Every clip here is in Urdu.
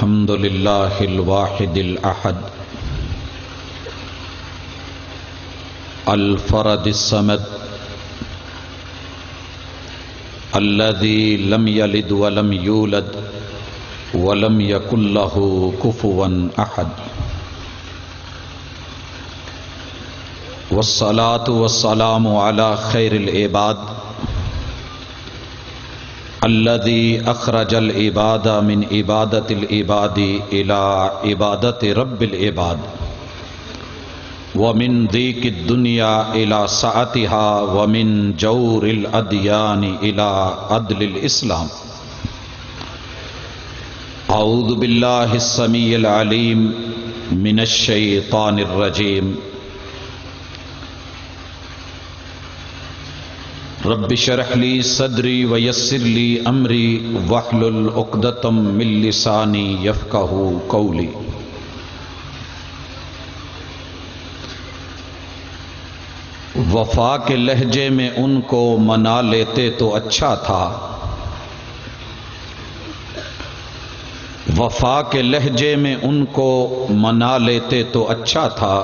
الحمد للہ الواحد الأحد الفرد الصمد الذي لم يلد ولم يولد ولم يكن له كفوا أحد والصلاة والسلام على خير العباد الذي أخرج العباد من عبادة العباد إلى عبادة رب العباد ومن ضيق الدنيا إلى سعتها ومن جور الأديان إلى عدل الإسلام. أعوذ بالله السميع العليم من الشيطان الرجيم. رب اشرح لي صدري ويسر لي امري واحلل عقدة من لساني يفقهوا قولي. وفا کے لہجے میں ان کو منا لیتے تو اچھا تھا، وفا کے لہجے میں ان کو منا لیتے تو اچھا تھا،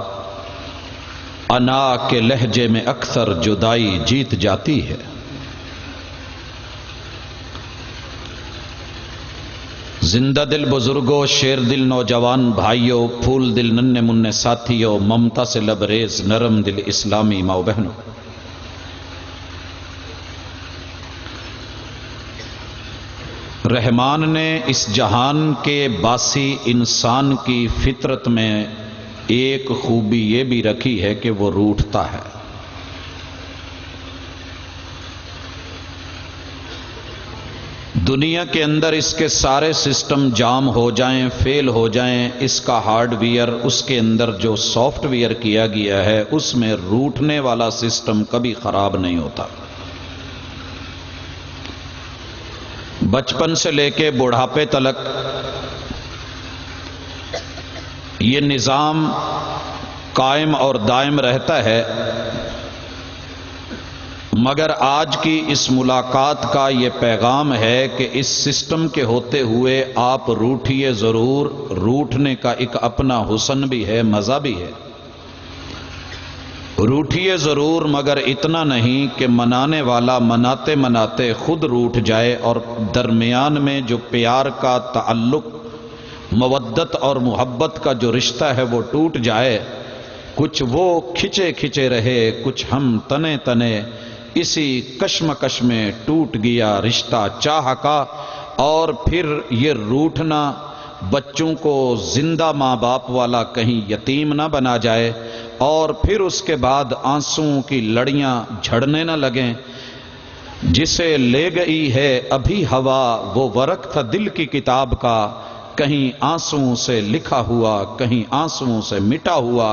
انا کے لہجے میں اکثر جدائی جیت جاتی ہے. زندہ دل بزرگوں، شیر دل نوجوان بھائیوں، پھول دل ننھے منھے ساتھیوں، ممتا سے لبریز نرم دل اسلامی ماؤ بہنوں، رحمان نے اس جہان کے باسی انسان کی فطرت میں ایک خوبی یہ بھی رکھی ہے کہ وہ روٹھتا ہے. دنیا کے اندر اس کے سارے سسٹم جام ہو جائیں، فیل ہو جائیں، اس کا ہارڈ ویئر، اس کے اندر جو سافٹ ویئر کیا گیا ہے اس میں روٹنے والا سسٹم کبھی خراب نہیں ہوتا. بچپن سے لے کے بڑھاپے تلک یہ نظام قائم اور دائم رہتا ہے، مگر آج کی اس ملاقات کا یہ پیغام ہے کہ اس سسٹم کے ہوتے ہوئے آپ روٹھیے ضرور. روٹھنے کا ایک اپنا حسن بھی ہے، مزہ بھی ہے. روٹھیے ضرور، مگر اتنا نہیں کہ منانے والا مناتے مناتے خود روٹھ جائے اور درمیان میں جو پیار کا تعلق، مودت اور محبت کا جو رشتہ ہے وہ ٹوٹ جائے. کچھ وہ کھچے کھچے رہے، کچھ ہم تنے تنے، اسی کشمکش میں ٹوٹ گیا رشتہ چاہ کا. اور پھر یہ روٹھنا بچوں کو زندہ ماں باپ والا کہیں یتیم نہ بنا جائے، اور پھر اس کے بعد آنسوں کی لڑیاں جھڑنے نہ لگیں. جسے لے گئی ہے ابھی ہوا، وہ ورق تھا دل کی کتاب کا، کہیں آنسوں سے لکھا ہوا، کہیں آنسوں سے مٹا ہوا.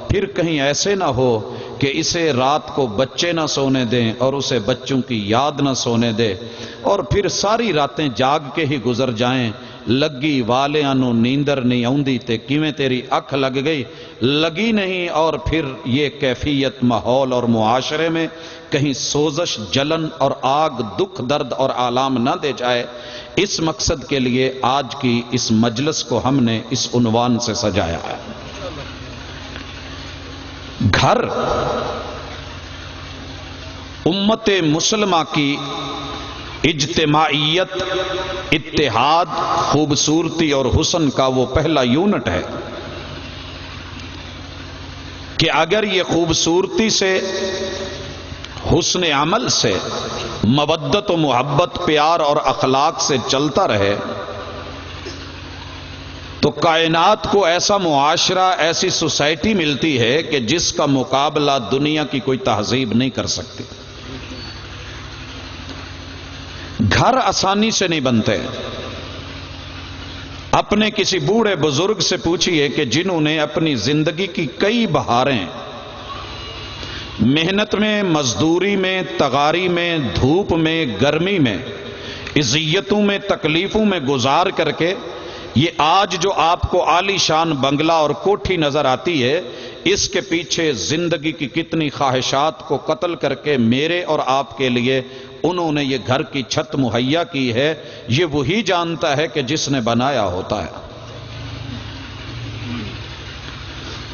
پھر کہیں ایسے نہ ہو کہ اسے رات کو بچے نہ سونے دیں اور اسے بچوں کی یاد نہ سونے دے، اور پھر ساری راتیں جاگ کے ہی گزر جائیں. لگی والیاں نو نیندر نہیں آؤندی تے کیویں تیری اکھ لگ گئی، لگی نہیں. اور پھر یہ کیفیت ماحول اور معاشرے میں کہیں سوزش، جلن اور آگ، دکھ، درد اور آلام نہ دے جائے. اس مقصد کے لیے آج کی اس مجلس کو ہم نے اس عنوان سے سجایا ہے. گھر امت مسلمہ کی اجتماعیت، اتحاد، خوبصورتی اور حسن کا وہ پہلا یونٹ ہے کہ اگر یہ خوبصورتی سے، حسن عمل سے، مودت و محبت، پیار اور اخلاق سے چلتا رہے تو کائنات کو ایسا معاشرہ، ایسی سوسائٹی ملتی ہے کہ جس کا مقابلہ دنیا کی کوئی تہذیب نہیں کر سکتی. گھر آسانی سے نہیں بنتے. اپنے کسی بوڑھے بزرگ سے پوچھئے کہ جنہوں نے اپنی زندگی کی کئی بہاریں محنت میں، مزدوری میں، تغاری میں، دھوپ میں، گرمی میں، اذیتوں میں، تکلیفوں میں گزار کر کے یہ آج جو آپ کو عالی شان بنگلہ اور کوٹھی نظر آتی ہے، اس کے پیچھے زندگی کی کتنی خواہشات کو قتل کر کے میرے اور آپ کے لیے انہوں نے یہ گھر کی چھت مہیا کی ہے. یہ وہی جانتا ہے کہ جس نے بنایا ہوتا ہے.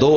2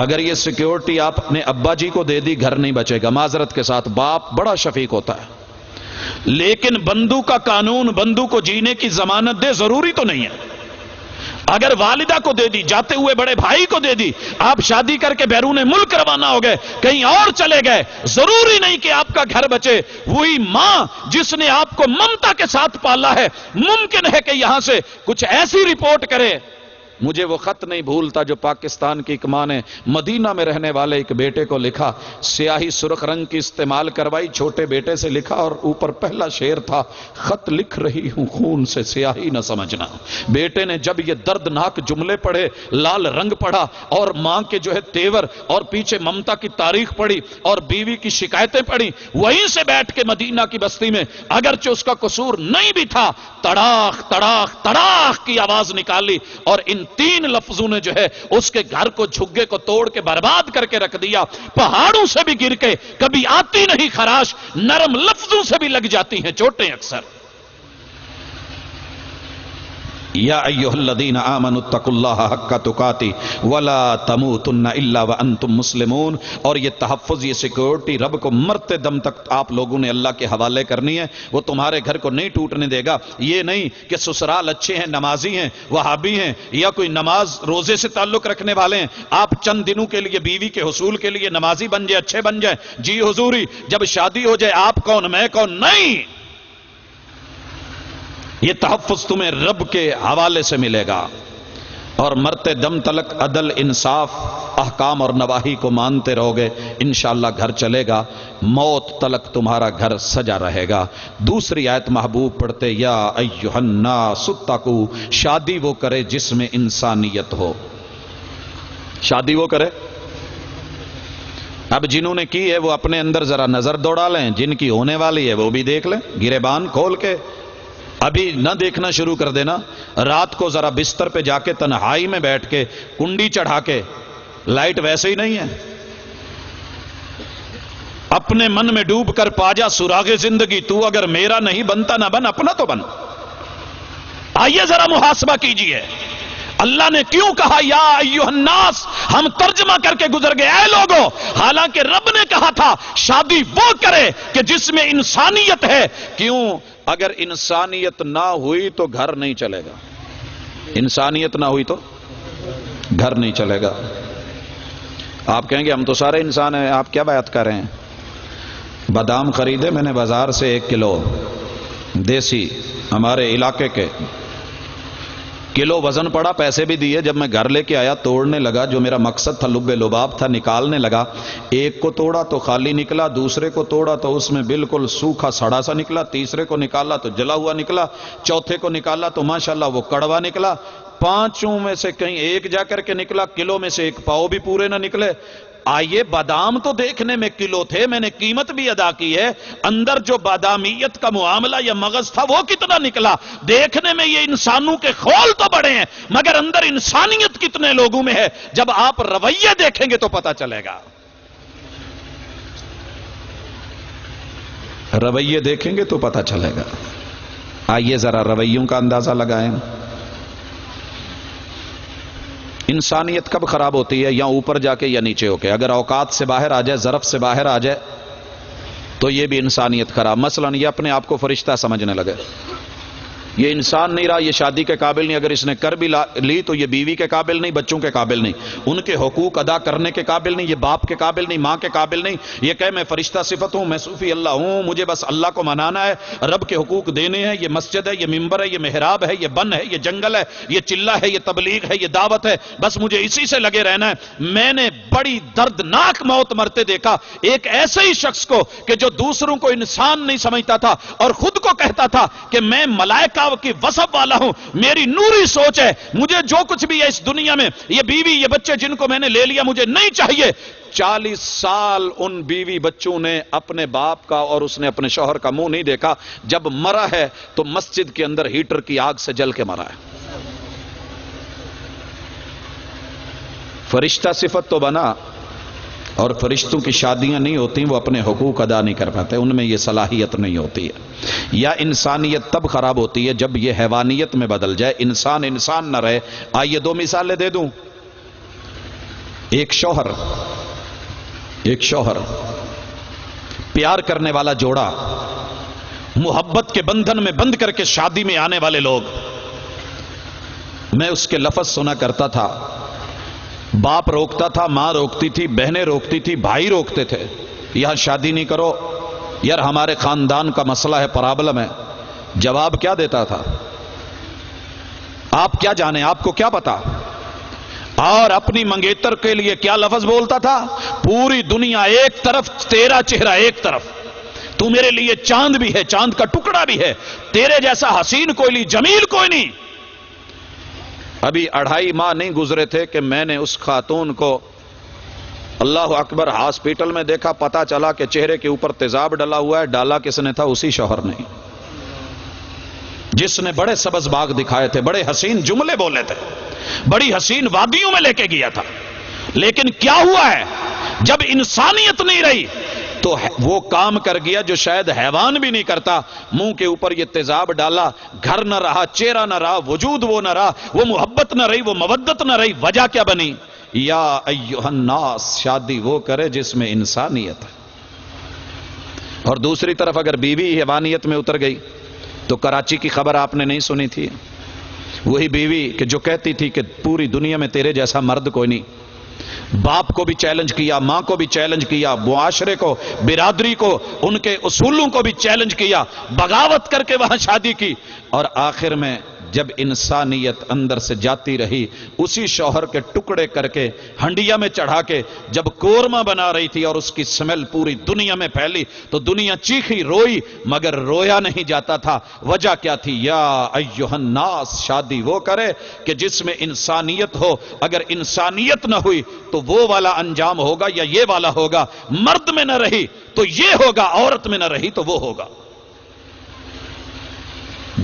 اگر یہ سیکیورٹی آپ اپنے ابا جی کو دے دی گھر نہیں بچے گا، معذرت کے ساتھ باپ بڑا شفیق ہوتا ہے، لیکن بندو کا قانون بندو کو جینے کی ضمانت دے ضروری تو نہیں ہے۔ اگر والدہ کو دے دی، جاتے ہوئے بڑے بھائی کو دے دی، آپ شادی کر کے بیرون ملک روانہ ہو گئے، کہیں اور چلے گئے، ضروری نہیں کہ آپ کا گھر بچے۔ وہی ماں جس نے آپ کو ممتا کے ساتھ پالا ہے، ممکن ہے کہ یہاں سے کچھ ایسی رپورٹ کرے۔ مجھے وہ خط نہیں بھولتا جو پاکستان کی ایک ماں نے مدینہ میں رہنے والے ایک بیٹے کو لکھا، سیاہی سرخ رنگ کی استعمال کروائی، چھوٹے بیٹے سے لکھا اور اوپر پہلا شعر تھا، خط لکھ رہی ہوں خون سے سیاہی نہ سمجھنا۔ بیٹے نے جب یہ دردناک جملے پڑھے، لال رنگ پڑھا اور ماں کے جو ہے تیور اور پیچھے ممتا کی تاریخ پڑھی اور بیوی کی شکایتیں پڑھی، وہیں سے بیٹھ کے مدینہ کی بستی میں اگرچہ اس کا قصور نہیں بھی تھا، تڑاخ تڑاخ تڑاخ کی آواز نکالی اور ان 3 لفظوں نے جو ہے اس کے گھر کو جھگے کو توڑ کے برباد کر کے رکھ دیا۔ پہاڑوں سے بھی گر کے کبھی آتی نہیں خراش، نرم لفظوں سے بھی لگ جاتی ہیں چوٹیں اکثر۔ یا ایھا الذین آمنوا اتقوا اللہ حق تقاتہ ولا تموتن الا وانتم مسلمون۔ اور یہ تحفظ، یہ سیکورٹی رب کو مرتے دم تک آپ لوگوں نے اللہ کے حوالے کرنی ہے، وہ تمہارے گھر کو نہیں ٹوٹنے دے گا۔ یہ نہیں کہ سسرال اچھے ہیں، نمازی ہیں، وہابی ہیں یا کوئی نماز روزے سے تعلق رکھنے والے ہیں، آپ چند دنوں کے لیے بیوی کے حصول کے لیے نمازی بن جائے، اچھے بن جائیں، جی حضوری، جب شادی ہو جائے آپ کون میں کون، نہیں۔ یہ تحفظ تمہیں رب کے حوالے سے ملے گا اور مرتے دم تلک عدل انصاف احکام اور نواہی کو مانتے رہو گے، انشاءاللہ گھر چلے گا، موت تلک تمہارا گھر سجا رہے گا۔ دوسری آیت محبوب پڑھتے، یا ایھا الناس اتقوا، شادی وہ کرے جس میں انسانیت ہو، شادی وہ کرے۔ اب جنہوں نے کی ہے وہ اپنے اندر ذرا نظر دوڑا لیں، جن کی ہونے والی ہے وہ بھی دیکھ لیں، گریبان کھول کے۔ ابھی نہ دیکھنا شروع کر دینا، رات کو ذرا بستر پہ جا کے تنہائی میں بیٹھ کے کنڈی چڑھا کے، لائٹ ویسے ہی نہیں ہے، اپنے من میں ڈوب کر پا جا سراغ زندگی، تو اگر میرا نہیں بنتا نہ بن، اپنا تو بن۔ آئیے ذرا محاسبہ کیجئے، اللہ نے کیوں کہا یا ایھا الناس، ہم ترجمہ کر کے گزر گئے اے لوگوں، حالانکہ رب نے کہا تھا شادی وہ کرے کہ جس میں انسانیت ہے۔ کیوں؟ اگر انسانیت نہ ہوئی تو گھر نہیں چلے گا، انسانیت نہ ہوئی تو گھر نہیں چلے گا۔ آپ کہیں گے ہم تو سارے انسان ہیں، آپ کیا بات کر رہے ہیں؟ بادام خریدے میں نے بازار سے 1 کلو دیسی ہمارے علاقے کے، کلو وزن پڑا، پیسے بھی دیے، جب میں گھر لے کے آیا توڑنے لگا، جو میرا مقصد تھا لب لباب تھا، نکالنے لگا، ایک کو توڑا تو خالی نکلا، دوسرے کو توڑا تو اس میں بالکل سوکھا سڑا سا نکلا، تیسرے کو نکالا تو جلا ہوا نکلا، چوتھے کو نکالا تو ماشاءاللہ وہ کڑوا نکلا، 5 میں سے کہیں ایک جا کر کے نکلا، کلو میں سے 1 پاؤ بھی پورے نہ نکلے۔ آئیے بادام تو دیکھنے میں کلو تھے، میں نے قیمت بھی ادا کی ہے، اندر جو بادامیت کا معاملہ یا مغز تھا وہ کتنا نکلا؟ دیکھنے میں یہ انسانوں کے خول تو بڑے ہیں مگر اندر انسانیت کتنے لوگوں میں ہے، جب آپ رویے دیکھیں گے تو پتہ چلے گا، رویے دیکھیں گے تو پتہ چلے گا۔ آئیے ذرا رویوں کا اندازہ لگائیں۔ انسانیت کب خراب ہوتی ہے؟ یا اوپر جا کے یا نیچے ہو کے، اگر اوقات سے باہر آ جائے، ظرف سے باہر آ جائے تو یہ بھی انسانیت خراب۔ مثلا یہ اپنے آپ کو فرشتہ سمجھنے لگے، یہ انسان نہیں رہا، یہ شادی کے قابل نہیں، اگر اس نے کر بھی لی تو یہ بیوی کے قابل نہیں، بچوں کے قابل نہیں، ان کے حقوق ادا کرنے کے قابل نہیں، یہ باپ کے قابل نہیں، ماں کے قابل نہیں، یہ کہے میں فرشتہ صفت ہوں، میں صوفی اللہ ہوں، مجھے بس اللہ کو منانا ہے، رب کے حقوق دینے ہیں، یہ مسجد ہے، یہ ممبر ہے، یہ محراب ہے، یہ بن ہے، یہ جنگل ہے، یہ چلہ ہے، یہ تبلیغ ہے، یہ دعوت ہے، بس مجھے اسی سے لگے رہنا ہے۔ میں نے بڑی دردناک موت مرتے دیکھا ایک ایسے ہی شخص کو کہ جو دوسروں کو انسان نہیں سمجھتا تھا اور خود کو کہتا تھا کہ میں ملائکہ کی وصف والا ہوں، میری نوری سوچ ہے، مجھے جو کچھ بھی ہے اس دنیا میں، یہ بیوی یہ بچے جن کو میں نے لے لیا مجھے نہیں چاہیے۔ 40 سال ان بیوی بچوں نے اپنے باپ کا اور اس نے اپنے شوہر کا منہ نہیں دیکھا، جب مرا ہے تو مسجد کے اندر ہیٹر کی آگ سے جل کے مرا ہے۔ فرشتہ صفت تو بنا، اور فرشتوں کی شادیاں نہیں ہوتی، وہ اپنے حقوق ادا نہیں کر پاتے، ان میں یہ صلاحیت نہیں ہوتی ہے۔ یا انسانیت تب خراب ہوتی ہے جب یہ حیوانیت میں بدل جائے، انسان انسان نہ رہے۔ آئیے 2 مثالیں دے دوں۔ ایک شوہر پیار کرنے والا جوڑا، محبت کے بندھن میں بند کر کے شادی میں آنے والے لوگ، میں اس کے لفظ سنا کرتا تھا، باپ روکتا تھا، ماں روکتی تھی، بہنیں روکتی تھی، بھائی روکتے تھے، یہاں شادی نہیں کرو، یار ہمارے خاندان کا مسئلہ ہے، پرابلم ہے۔ جواب کیا دیتا تھا؟ آپ کیا جانیں، آپ کو کیا پتا؟ اور اپنی منگیتر کے لیے کیا لفظ بولتا تھا؟ پوری دنیا ایک طرف، تیرا چہرہ ایک طرف، تو میرے لیے چاند بھی ہے، چاند کا ٹکڑا بھی ہے، تیرے جیسا حسین کوئی نہیں، جمیل کوئی نہیں۔ ابھی 2.5 ماہ نہیں گزرے تھے کہ میں نے اس خاتون کو اللہ اکبر ہاسپٹل میں دیکھا، پتا چلا کہ چہرے کے اوپر تیزاب ڈلا ہوا ہے۔ ڈالا کس نے تھا؟ اسی شوہر نے، جس نے بڑے سبز باغ دکھائے تھے، بڑے حسین جملے بولے تھے، بڑی حسین وادیوں میں لے کے گیا تھا۔ لیکن کیا ہوا ہے؟ جب انسانیت نہیں رہی تو وہ کام کر گیا جو شاید حیوان بھی نہیں کرتا۔ منہ کے اوپر یہ تیزاب ڈالا، گھر نہ رہا، چہرہ نہ رہا، وجود وہ نہ رہا، وہ محبت نہ رہی، وہ مودت نہ رہی۔ وجہ کیا بنی؟ یا ایھا الناس، شادی وہ کرے جس میں انسانیت ہے۔ اور دوسری طرف اگر بیوی حیوانیت میں اتر گئی تو کراچی کی خبر آپ نے نہیں سنی تھی؟ وہی بیوی کہ جو کہتی تھی کہ پوری دنیا میں تیرے جیسا مرد کوئی نہیں، باپ کو بھی چیلنج کیا، ماں کو بھی چیلنج کیا، معاشرے کو، برادری کو، ان کے اصولوں کو بھی چیلنج کیا، بغاوت کر کے وہاں شادی کی، اور آخر میں جب انسانیت اندر سے جاتی رہی، اسی شوہر کے ٹکڑے کر کے ہنڈیا میں چڑھا کے جب قورمہ بنا رہی تھی اور اس کی سمیل پوری دنیا میں پھیلی تو دنیا چیخی، روئی، مگر رویا نہیں جاتا تھا۔ وجہ کیا تھی؟ یا ایھا الناس، شادی وہ کرے کہ جس میں انسانیت ہو۔ اگر انسانیت نہ ہوئی تو وہ والا انجام ہوگا یا یہ والا ہوگا۔ مرد میں نہ رہی تو یہ ہوگا، عورت میں نہ رہی تو وہ ہوگا۔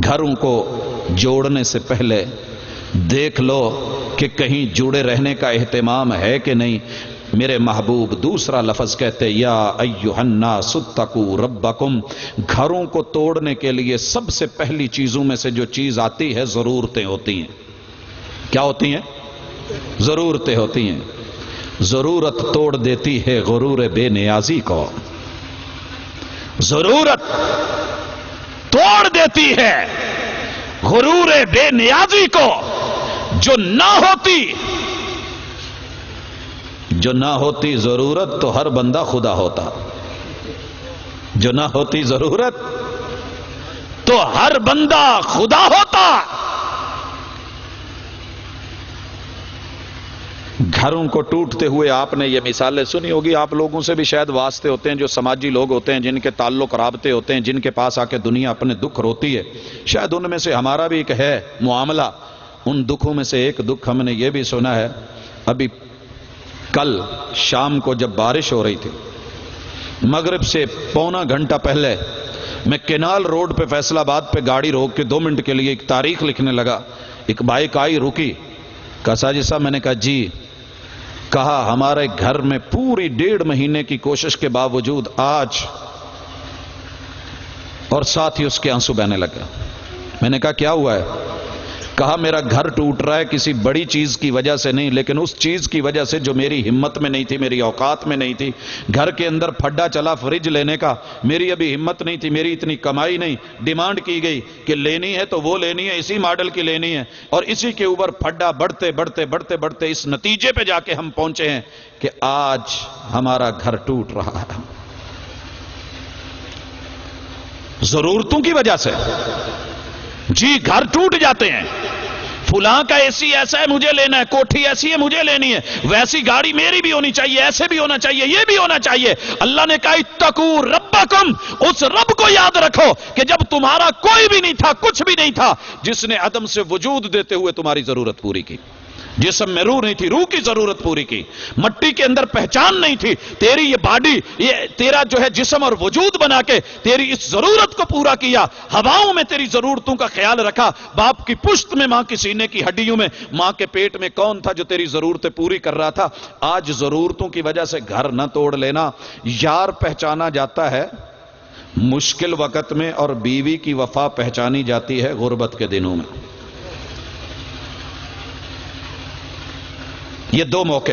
گھروں کو جوڑنے سے پہلے دیکھ لو کہ کہیں جڑے رہنے کا اہتمام ہے کہ نہیں۔ میرے محبوب دوسرا لفظ کہتے، یا ایھا الناس اتقوا ربکم۔ گھروں کو توڑنے کے لیے سب سے پہلی چیزوں میں سے جو چیز آتی ہے، ضرورتیں ہوتی ہیں۔ کیا ہوتی ہیں؟ ضرورتیں ہوتی ہیں۔ ضرورت توڑ دیتی ہے غرور بے نیازی کو۔ ضرورت توڑ دیتی ہے غرور بے نیازی کو۔ جو نہ ہوتی ضرورت تو ہر بندہ خدا ہوتا۔ جو نہ ہوتی ضرورت تو ہر بندہ خدا ہوتا۔ گھروں کو ٹوٹتے ہوئے آپ نے یہ مثالیں سنی ہوگی، آپ لوگوں سے بھی شاید واسطے ہوتے ہیں، جو سماجی لوگ ہوتے ہیں، جن کے تعلق رابطے ہوتے ہیں، جن کے پاس آ کے دنیا اپنے دکھ روتی ہے، شاید ان میں سے ہمارا بھی ایک ہے معاملہ۔ ان دکھوں میں سے ایک دکھ ہم نے یہ بھی سنا ہے، ابھی کل شام کو جب بارش ہو رہی تھی، مغرب سے پونا گھنٹہ پہلے میں کینال روڈ پہ فیصل آباد پہ گاڑی روک کے 2 منٹ کے لیے ایک تاریخ لکھنے لگا۔ ایک بائک آئی، رکی، کہا ساجد صاحب، میں نے کہا جی، کہا ہمارے گھر میں پوری 1.5 مہینے کی کوشش کے باوجود آج، اور ساتھ ہی اس کے آنسو بہنے لگا۔ میں نے کہا کیا ہوا ہے؟ کہا میرا گھر ٹوٹ رہا ہے کسی بڑی چیز کی وجہ سے نہیں، لیکن اس چیز کی وجہ سے جو میری ہمت میں نہیں تھی، میری اوقات میں نہیں تھی۔ گھر کے اندر پھڈا چلا فریج لینے کا، میری ابھی ہمت نہیں تھی، میری اتنی کمائی نہیں، ڈیمانڈ کی گئی کہ لینی ہے تو وہ لینی ہے، اسی ماڈل کی لینی ہے، اور اسی کے اوپر پھڈا بڑھتے بڑھتے بڑھتے بڑھتے اس نتیجے پہ جا کے ہم پہنچے ہیں کہ آج ہمارا گھر ٹوٹ رہا ہے ضرورتوں کی وجہ سے۔ جی گھر ٹوٹ جاتے ہیں، فلاں کا اے سی ایسا ہے مجھے لینا ہے، کوٹھی ایسی ہے مجھے لینی ہے، ویسی گاڑی میری بھی ہونی چاہیے، ایسے بھی ہونا چاہیے، یہ بھی ہونا چاہیے۔ اللہ نے کہا اتقوا ربکم، اس رب کو یاد رکھو کہ جب تمہارا کوئی بھی نہیں تھا، کچھ بھی نہیں تھا، جس نے عدم سے وجود دیتے ہوئے تمہاری ضرورت پوری کی۔ جسم میں روح نہیں تھی، روح کی ضرورت پوری کی۔ مٹی کے اندر پہچان نہیں تھی، تیری یہ باڈی، یہ تیرا جو ہے جسم اور وجود بنا کے تیری اس ضرورت کو پورا کیا۔ ہواؤں میں تیری ضرورتوں کا خیال رکھا۔ باپ کی پشت میں، ماں کی سینے کی ہڈیوں میں، ماں کے پیٹ میں کون تھا جو تیری ضرورتیں پوری کر رہا تھا؟ آج ضرورتوں کی وجہ سے گھر نہ توڑ لینا۔ یار پہچانا جاتا ہے مشکل وقت میں، اور بیوی کی وفا پہچانی جاتی ہے غربت کے دنوں میں۔ یہ 2 موقع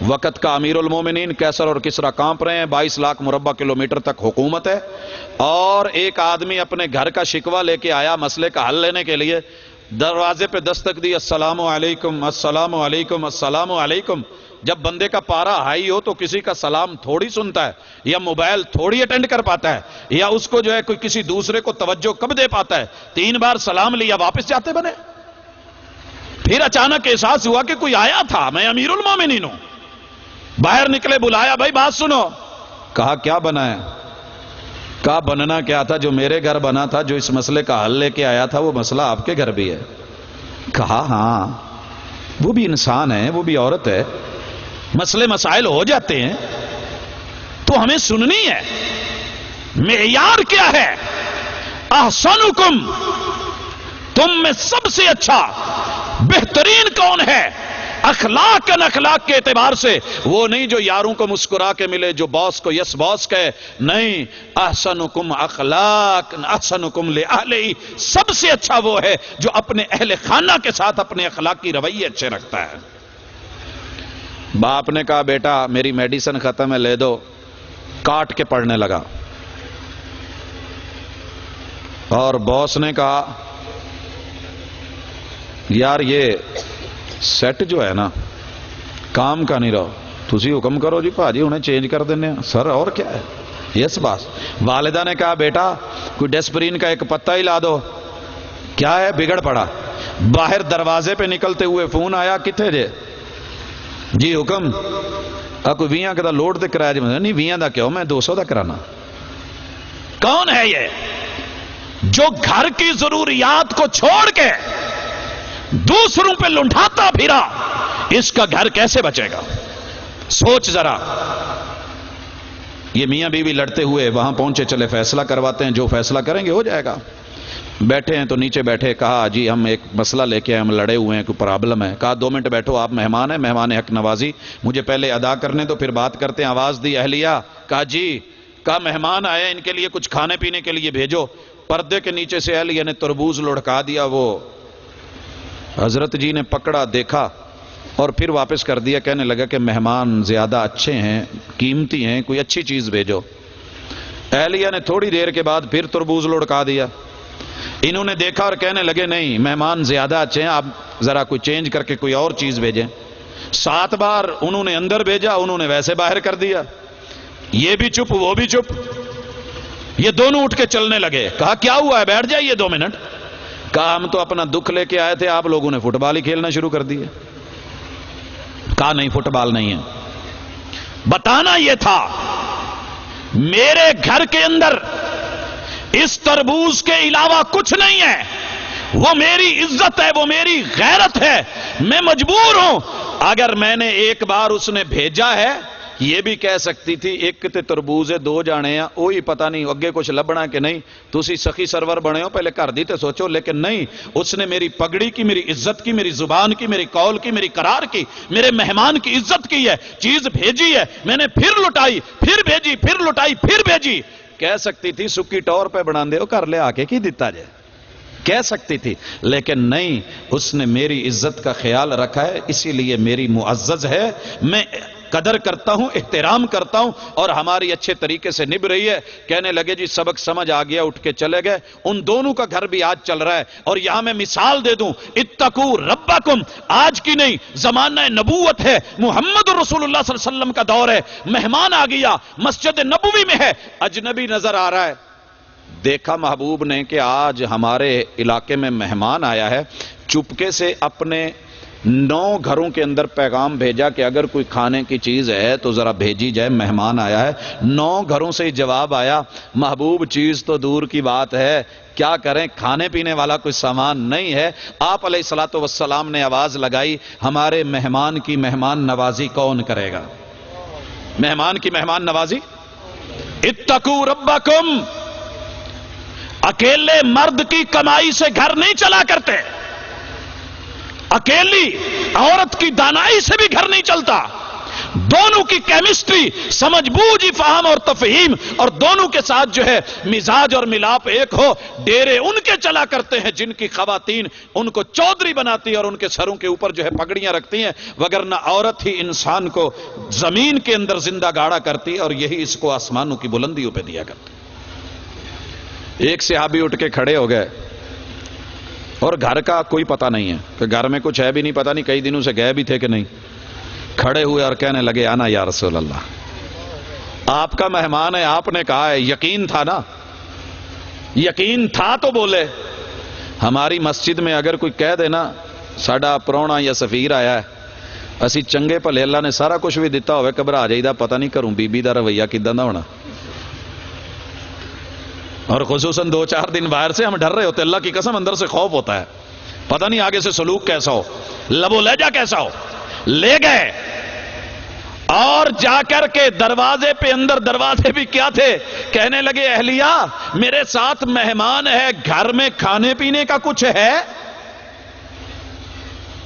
وقت کا امیر المومنین کیسر اور کسرا کانپ رہے ہیں، 22 لاکھ مربع کلومیٹر تک حکومت ہے، اور ایک آدمی اپنے گھر کا شکوہ لے کے آیا مسئلے کا حل لینے کے لیے، دروازے پہ دستک دی، السلام علیکم السلام علیکم السلام علیکم۔ جب بندے کا پارا ہائی ہو تو کسی کا سلام تھوڑی سنتا ہے، یا موبائل تھوڑی اٹینڈ کر پاتا ہے، یا اس کو جو ہے کوئی کسی دوسرے کو توجہ کب دے پاتا ہے؟ 3 بار سلام لیا واپس جاتے بنے۔ پھر اچانک احساس ہوا کہ کوئی آیا تھا، میں امیر المومنین ہوں، باہر نکلے، بلایا، بھائی بات سنو۔ کہا کیا بنا ہے؟ کہا بننا کیا تھا، جو میرے گھر بنا تھا، جو اس مسئلے کا حل لے کے آیا تھا، وہ مسئلہ آپ کے گھر بھی ہے۔ کہا ہاں، وہ بھی انسان ہے، وہ بھی عورت ہے، مسئلے مسائل ہو جاتے ہیں، تو ہمیں سننی ہے۔ معیار کیا ہے؟ احسنکم، تم میں سب سے اچھا بہترین کون ہے؟ اخلاق کے اعتبار سے، وہ نہیں جو یاروں کو مسکرا کے ملے، جو باس کو یس باس کہے، نہیں، احسنکم اخلاق احسنکم لأہلہ، سب سے اچھا وہ ہے جو اپنے اہل خانہ کے ساتھ اپنے اخلاقی رویے اچھے رکھتا ہے۔ باپ نے کہا بیٹا میری میڈیسن ختم ہے، لے دو، کاٹ کے پڑھنے لگا، اور باس نے کہا یار یہ سیٹ جو ہے نا کام کا نہیں رہو، تسی حکم کرو جی پاجی انہیں چینج کر دینے۔ سر اور کیا ہے؟ یس باس۔ والدہ نے کہا بیٹا کوئی ڈیسپرین کا ایک پتہ ہی لا دو۔ کیا ہے؟ بگڑ پڑا۔ باہر دروازے پہ نکلتے ہوئے فون آیا، کتنے جے؟ جی حکم۔ کوئی 20 کا لوڈ تے کرایا جی؟ نہیں 20 دا کیوں، میں 200 دا کرانا۔ کون ہے یہ جو گھر کی ضروریات کو چھوڑ کے دوسروں پہ لنڈھاتا پھرا؟ اس کا گھر کیسے بچے گا؟ سوچ ذرا۔ یہ میاں بیوی لڑتے ہوئے وہاں پہنچے، چلے فیصلہ کرواتے ہیں، جو فیصلہ کریں گے ہو جائے گا۔ بیٹھے ہیں تو نیچے بیٹھے، کہا جی ہم ایک مسئلہ لے کے ہم لڑے ہوئے ہیں، کوئی پرابلم ہے۔ کہا 2 منٹ بیٹھو، آپ مہمان ہیں، مہمان حق نوازی مجھے پہلے ادا کرنے تو پھر بات کرتے ہیں۔ آواز دی اہلیہ، کہا جی، کہا مہمان آئے، ان کے لیے کچھ کھانے پینے کے لیے بھیجو۔ پردے کے نیچے سے اہلیہ نے تربوز لڑکا دیا، وہ حضرت جی نے پکڑا، دیکھا اور پھر واپس کر دیا، کہنے لگا کہ مہمان زیادہ اچھے ہیں، قیمتی ہیں، کوئی اچھی چیز بھیجو۔ اہلیہ نے تھوڑی دیر کے بعد پھر تربوز لڑکا دیا۔ انہوں نے دیکھا اور کہنے لگے نہیں مہمان زیادہ اچھے ہیں، آپ ذرا کوئی چینج کر کے کوئی اور چیز بھیجیں۔ 7 بار انہوں نے اندر بھیجا، انہوں نے ویسے باہر کر دیا۔ یہ بھی چپ، وہ بھی چپ۔ یہ دونوں اٹھ کے چلنے لگے۔ کہا کیا ہوا ہے؟ بیٹھ جائیے 2 منٹ۔ کہا ہم تو اپنا دکھ لے کے آئے تھے، آپ لوگوں نے فٹ بال ہی کھیلنا شروع کر دیا۔ کہا نہیں فٹ بال نہیں ہے، بتانا یہ تھا میرے گھر کے اندر اس تربوز کے علاوہ کچھ نہیں ہے، وہ میری عزت ہے، وہ میری غیرت ہے۔ میں مجبور ہوں، اگر میں نے ایک بار اس نے بھیجا ہے، یہ بھی کہہ سکتی تھی ایک تے تربوز 2 جانے ہیں، وہی پتہ نہیں اگے کچھ لبنا کہ نہیں، تسی سخی سرور بنے ہو، پہلے کر دی تے سوچو۔ لیکن نہیں، اس نے میری پگڑی کی، میری عزت کی، میری زبان کی، میری قول کی، میری قرار کی، میرے مہمان کی عزت کی ہے، چیز بھیجی ہے، میں نے پھر لٹائی، پھر بھیجی، پھر لٹائی، پھر بھیجی۔ کہہ سکتی تھی سکی ٹور پہ بنا دے ہو، کر لے آ کے کی دیتا جائے، کہہ سکتی تھی، لیکن نہیں، اس نے میری عزت کا خیال رکھا ہے، اسی لیے میری معزز ہے، میں قدر کرتا ہوں، احترام کرتا ہوں، اور ہماری اچھے طریقے سے نبھ رہی ہے۔ کہنے لگے جی سبق سمجھ آ گیا، اٹھ کے چلے گئے۔ ان دونوں کا گھر بھی آج چل رہا ہے، اور یہاں میں مثال دے دوں، اتقوا ربکم آج کی نہیں، زمانہ نبوت ہے، محمد رسول اللہ صلی اللہ علیہ وسلم کا دور ہے۔ مہمان آ گیا، مسجد نبوی میں ہے، اجنبی نظر آ رہا ہے، دیکھا محبوب نے کہ آج ہمارے علاقے میں مہمان آیا ہے، چپکے سے اپنے 9 گھروں کے اندر پیغام بھیجا کہ اگر کوئی کھانے کی چیز ہے تو ذرا بھیجی جائے، مہمان آیا ہے۔ 9 گھروں سے ہی جواب آیا، محبوب چیز تو دور کی بات ہے، کیا کریں، کھانے پینے والا کوئی سامان نہیں ہے۔ آپ علیہ الصلوۃ والسلام نے آواز لگائی، ہمارے مہمان کی مہمان نوازی کون کرے گا؟ مہمان کی مہمان نوازی، اتقوا ربکم، اکیلے مرد کی کمائی سے گھر نہیں چلا کرتے، اکیلی عورت کی دانائی سے بھی گھر نہیں چلتا۔ دونوں کی کیمسٹری، سمجھ بوجھ، فہم اور تفہیم، اور دونوں کے ساتھ جو ہے مزاج اور ملاپ ایک ہو۔ ڈیرے ان کے چلا کرتے ہیں جن کی خواتین ان کو چودھری بناتی اور ان کے سروں کے اوپر جو ہے پگڑیاں رکھتی ہیں، وگرنہ عورت ہی انسان کو زمین کے اندر زندہ گاڑا کرتی ہے اور یہی اس کو آسمانوں کی بلندیوں پہ دیا کرتی۔ ایک صحابی اٹھ کے کھڑے ہو گئے اور گھر کا کوئی پتہ نہیں ہے کہ گھر میں کچھ ہے بھی نہیں، پتہ نہیں کئی دنوں سے گئے بھی تھے کہ نہیں۔ کھڑے ہوئے اور کہنے لگے آنا یا رسول اللہ، آپ کا مہمان ہے، آپ نے کہا ہے، یقین تھا نا؟ یقین تھا تو بولے۔ ہماری مسجد میں اگر کوئی کہہ دے نا ساڈا پرونا یا سفیر آیا ہے، اسی چنگے بھلے اللہ نے سارا کچھ بھی دیتا ہوئے گھبرا جائیدا، پتہ نہیں کروں بی بی دا رویہ کداں دا ہونا۔ اور خصوصاً 2-4 دن باہر سے ہم ڈر رہے ہوتے، اللہ کی قسم اندر سے خوف ہوتا ہے، پتہ نہیں آگے سے سلوک کیسا ہو، لب و لہجہ کیسا ہو۔ لے گئے اور جا کر کے دروازے پہ اندر دروازے بھی کیا تھے، کہنے لگے اہلیہ میرے ساتھ مہمان ہے، گھر میں کھانے پینے کا کچھ ہے؟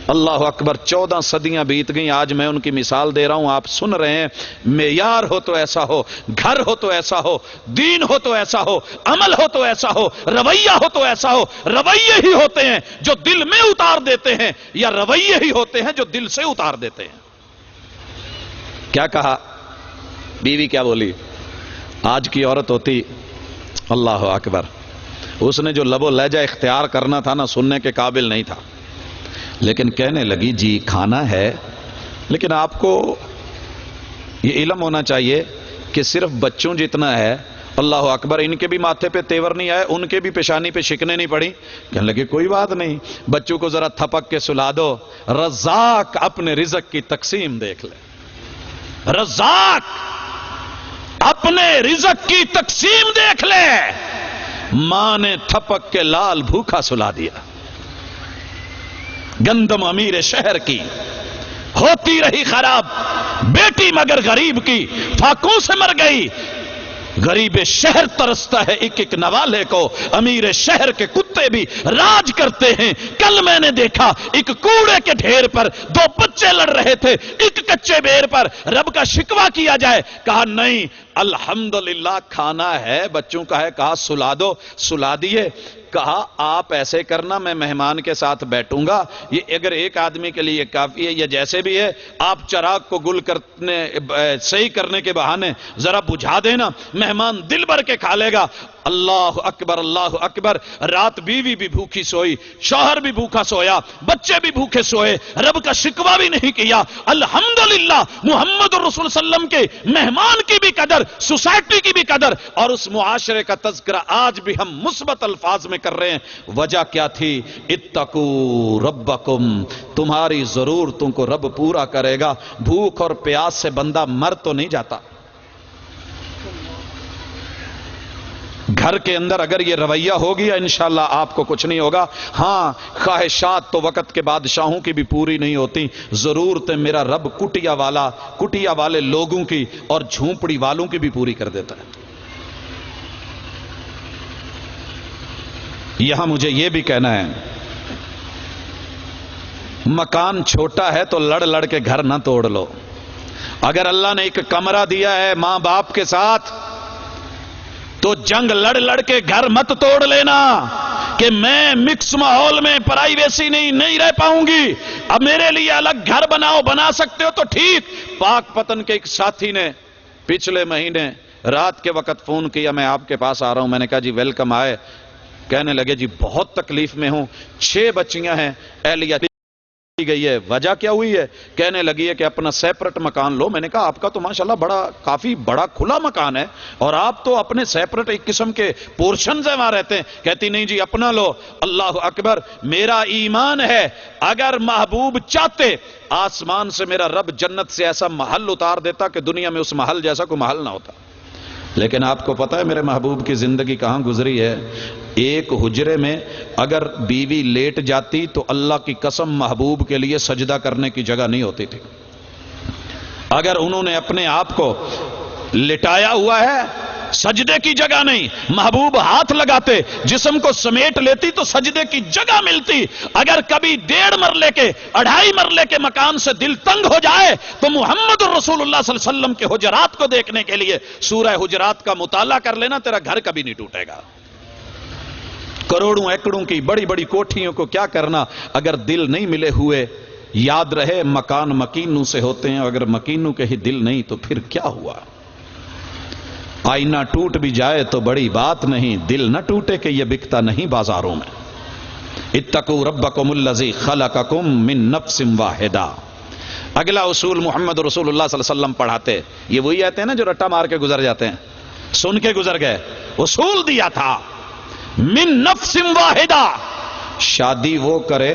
اللہ اکبر، 14 صدیاں بیت گئیں، آج میں ان کی مثال دے رہا ہوں، آپ سن رہے ہیں۔ معیار ہو تو ایسا ہو، گھر ہو تو ایسا ہو، دین ہو تو ایسا ہو، عمل ہو تو ایسا ہو، رویہ ہو تو ایسا ہو۔ رویے ہی ہوتے ہیں جو دل میں اتار دیتے ہیں، یا رویے ہی ہوتے ہیں جو دل سے اتار دیتے ہیں۔ کیا کہا بیوی؟ کیا بولی؟ آج کی عورت ہوتی اللہ اکبر، اس نے جو لب و لہجہ اختیار کرنا تھا نا، سننے کے قابل نہیں تھا، لیکن کہنے لگی جی کھانا ہے، لیکن آپ کو یہ علم ہونا چاہیے کہ صرف بچوں جتنا ہے۔ اللہ اکبر، ان کے بھی ماتھے پہ تیور نہیں آئے، ان کے بھی پیشانی پہ شکنے نہیں پڑی۔ کہنے لگے کوئی بات نہیں، بچوں کو ذرا تھپک کے سلا دو، رزاق اپنے رزق کی تقسیم دیکھ لے۔ رزاق اپنے رزق کی تقسیم دیکھ لے۔ ماں نے تھپک کے لال بھوکا سلا دیا۔ گندم امیر شہر کی ہوتی رہی خراب، بیٹی مگر غریب کی فاقوں سے مر گئی۔ غریب شہر ترستا ہے ایک ایک نوالے کو، امیر شہر کے کتے بھی راج کرتے ہیں۔ کل میں نے دیکھا ایک کوڑے کے ڈھیر پر 2 بچے لڑ رہے تھے، ایک کچے بیر پر۔ رب کا شکوہ کیا جائے، کہا نہیں الحمدللہ کھانا ہے، بچوں کا ہے، کہا سلا دو، سلا دیے۔ کہا آپ ایسے کرنا، میں مہمان کے ساتھ بیٹھوں گا، یہ اگر ایک آدمی کے لیے کافی ہے یا جیسے بھی ہے، آپ چراغ کو گل کرنے صحیح کرنے کے بہانے ذرا بجھا دینا، مہمان دل بھر کے کھا لے گا۔ اللہ اکبر، اللہ اکبر۔ رات بیوی بھی بھوکی سوئی، شوہر بھی بھوکا سویا، بچے بھی بھوکے سوئے، رب کا شکوہ بھی نہیں کیا۔ الحمدللہ محمد الرسول صلی اللہ علیہ وسلم کے مہمان کی بھی قدر، سوسائٹی کی بھی قدر، اور اس معاشرے کا تذکرہ آج بھی ہم مثبت الفاظ میں کر رہے ہیں۔ وجہ کیا تھی؟ اتقو ربکم، تمہاری ضرورتوں کو رب پورا کرے گا۔ بھوک اور پیاس سے بندہ مر تو نہیں جاتا۔ گھر کے اندر اگر یہ رویہ ہو گیا انشاءاللہ آپ کو کچھ نہیں ہوگا۔ ہاں خواہشات تو وقت کے بادشاہوں کی بھی پوری نہیں ہوتی، ضرورتیں میرا رب کٹیا والے لوگوں کی اور جھونپڑی والوں کی بھی پوری کر دیتا ہے۔ یہاں مجھے یہ بھی کہنا ہے، مکان چھوٹا ہے تو لڑ لڑ کے گھر نہ توڑ لو۔ اگر اللہ نے ایک کمرہ دیا ہے ماں باپ کے ساتھ تو جنگ لڑ لڑ کے گھر مت توڑ لینا کہ میں مکس ماحول میں پرائیویسی نہیں رہ پاؤں گی، اب میرے لیے الگ گھر بناؤ۔ بنا سکتے ہو تو ٹھیک۔ پاک پتن کے ایک ساتھی نے پچھلے مہینے رات کے وقت فون کیا، میں آپ کے پاس آ رہا ہوں۔ میں نے کہا جی ویلکم آئے۔ کہنے لگے جی بہت تکلیف میں ہوں، 6 بچیاں ہیں، اہلیہ گئی ہے۔ وجہ کیا ہوئی ہے؟ کہنے لگی ہے کہ اپنا سیپریٹ مکان لو۔ میں نے کہا آپ کا تو ماشاءاللہ کافی بڑا کھلا مکان ہے اور آپ تو اپنے سیپریٹ ایک قسم کے پورشنز ہیں وہاں رہتے ہیں۔ کہتی نہیں جی اپنا لو۔ اللہ اکبر، میرا ایمان ہے اگر محبوب چاہتے آسمان سے میرا رب جنت سے ایسا محل اتار دیتا کہ دنیا میں اس محل جیسا کوئی محل نہ ہوتا۔ لیکن آپ کو پتا ہے میرے محبوب کی زندگی کہاں گزری ہے؟ ایک حجرے میں اگر بیوی لیٹ جاتی تو اللہ کی قسم محبوب کے لیے سجدہ کرنے کی جگہ نہیں ہوتی تھی۔ اگر انہوں نے اپنے آپ کو لٹایا ہوا ہے سجدے کی جگہ نہیں. محبوب ہاتھ لگاتے, جسم کو سمیٹ لیتی تو سجدے کی جگہ ملتی. اگر کبھی 1.5 مرلے کے 2.5 مرلے کے مکان سے دل تنگ ہو جائے تو محمد رسول اللہ صلی اللہ علیہ وسلم کے حجرات کو دیکھنے کے لیے سورہ حجرات کا مطالعہ کر لینا, تیرا گھر کبھی نہیں ٹوٹے گا. کروڑوں ایکڑوں کی بڑی بڑی کوٹھیوں کو کیا کرنا اگر دل نہیں ملے ہوئے. یاد رہے مکان مکینوں سے ہوتے ہیں, اگر مکینوں کے ہی دل نہیں تو پھر کیا ہوا. آئینہ ٹوٹ بھی جائے تو بڑی بات نہیں, دل نہ ٹوٹے کہ یہ بکتا نہیں بازاروں میں. اتقوا ربکم الذی خلقکم من نفس واحدہ. اگلا اصول محمد رسول اللہ صلی اللہ علیہ وسلم پڑھاتے, یہ وہی آتے ہیں نا جو رٹا مار کے گزر جاتے ہیں, سن کے گزر گئے. اصول دیا تھا من نفس واحدہ. شادی وہ کرے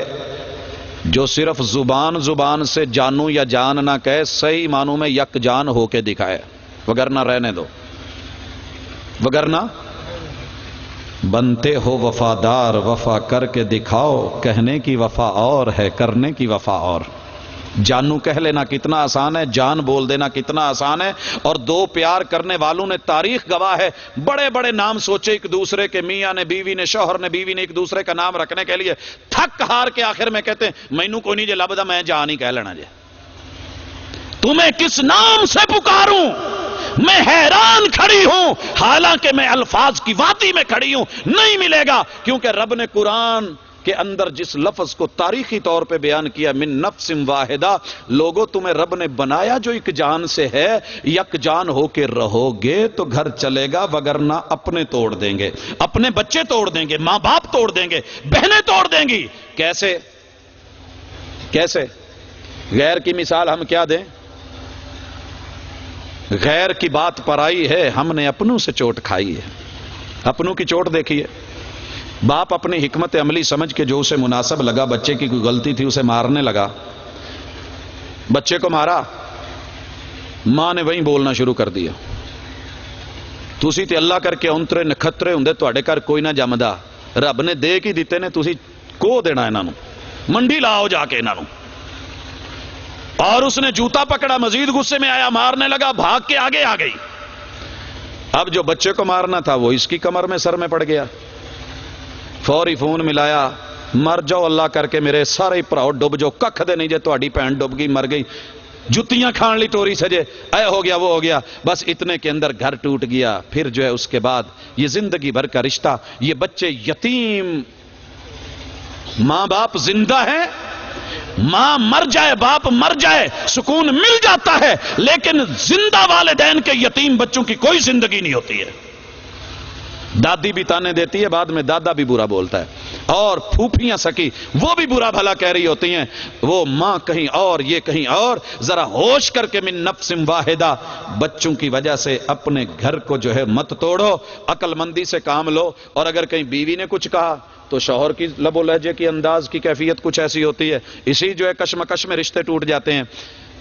جو صرف زبان سے جانو یا جان نہ کہے, صحیح معنوں میں یک جان ہو کے دکھائے, وگرنہ رہنے دو. وگرنہ بنتے ہو وفادار, وفا کر کے دکھاؤ, کہنے کی وفا اور ہے کرنے کی وفا اور. جانو کہہ لینا کتنا آسان ہے, جان بول دینا کتنا آسان ہے. اور دو پیار کرنے والوں نے تاریخ گواہ ہے, بڑے بڑے نام سوچے ایک دوسرے کے, میاں نے بیوی نے, شوہر نے بیوی نے, ایک دوسرے کا نام رکھنے کے لیے تھک ہار کے آخر میں کہتے ہیں مینوں کوئی نہیں جے لبدا, میں جان ہی کہہ لینا جے. تمہیں کس نام سے پکاروں, میں حیران کھڑی ہوں, حالانکہ میں الفاظ کی وادی میں کھڑی ہوں. نہیں ملے گا, کیونکہ رب نے قرآن کے اندر جس لفظ کو تاریخی طور پہ بیان کیا من نفس واحدہ, لوگوں تمہیں رب نے بنایا جو ایک جان سے ہے, یک جان ہو کے رہو گے تو گھر چلے گا, وگرنہ اپنے توڑ دیں گے, اپنے بچے توڑ دیں گے, ماں باپ توڑ دیں گے, بہنیں توڑ دیں گی. کیسے کیسے غیر کی مثال ہم کیا دیں؟ غیر کی بات پر آئی ہے, ہم نے اپنوں سے چوٹ کھائی ہے, اپنوں کی چوٹ دیکھی ہے. باپ اپنی حکمت عملی سمجھ کے جو اسے مناسب لگا, بچے کی کوئی غلطی تھی اسے مارنے لگا, بچے کو مارا, ماں نے وہیں بولنا شروع کر دیا تسی تے اللہ کر کے انترے نکھترے ہوندے تواڈے گھر کوئی نہ جمدا, رب نے دے کی دیتے نے, تسی کو دینا انہاں نوں, منڈی لاؤ جا کے انہاں نوں. اور اس نے جوتا پکڑا, مزید غصے میں آیا, مارنے لگا, بھاگ کے آگے آ گئی. اب جو بچے کو مارنا تھا وہ اس کی کمر میں سر میں پڑ گیا. فوری فون ملایا, مر جاؤ اللہ کر کے میرے سارے پراؤ ڈب جو, ککھ دے نہیں جے تہاڈی بھین ڈب گئی مر گئی, جتیاں کھان لی ٹوری سجے, اے ہو گیا وہ ہو گیا. بس اتنے کے اندر گھر ٹوٹ گیا. پھر جو ہے اس کے بعد یہ زندگی بھر کا رشتہ, یہ بچے یتیم, ماں باپ زندہ ہیں, ماں مر جائے باپ مر جائے سکون مل جاتا ہے, لیکن زندہ والدین کے یتیم بچوں کی کوئی زندگی نہیں ہوتی ہے. دادی بھی تانے دیتی ہے, بعد میں دادا بھی برا بولتا ہے, اور پھوپھیاں سکی وہ بھی برا بھلا کہہ رہی ہوتی ہیں, وہ ماں کہیں اور یہ کہیں اور. ذرا ہوش کر کے من نفس واحدہ, بچوں کی وجہ سے اپنے گھر کو جو ہے مت توڑو, عقل مندی سے کام لو. اور اگر کہیں بیوی نے کچھ کہا تو شوہر کی لب و لہجے کی انداز کی کیفیت کچھ ایسی ہوتی ہے, اسی جو ہے کشمکش میں رشتے ٹوٹ جاتے ہیں.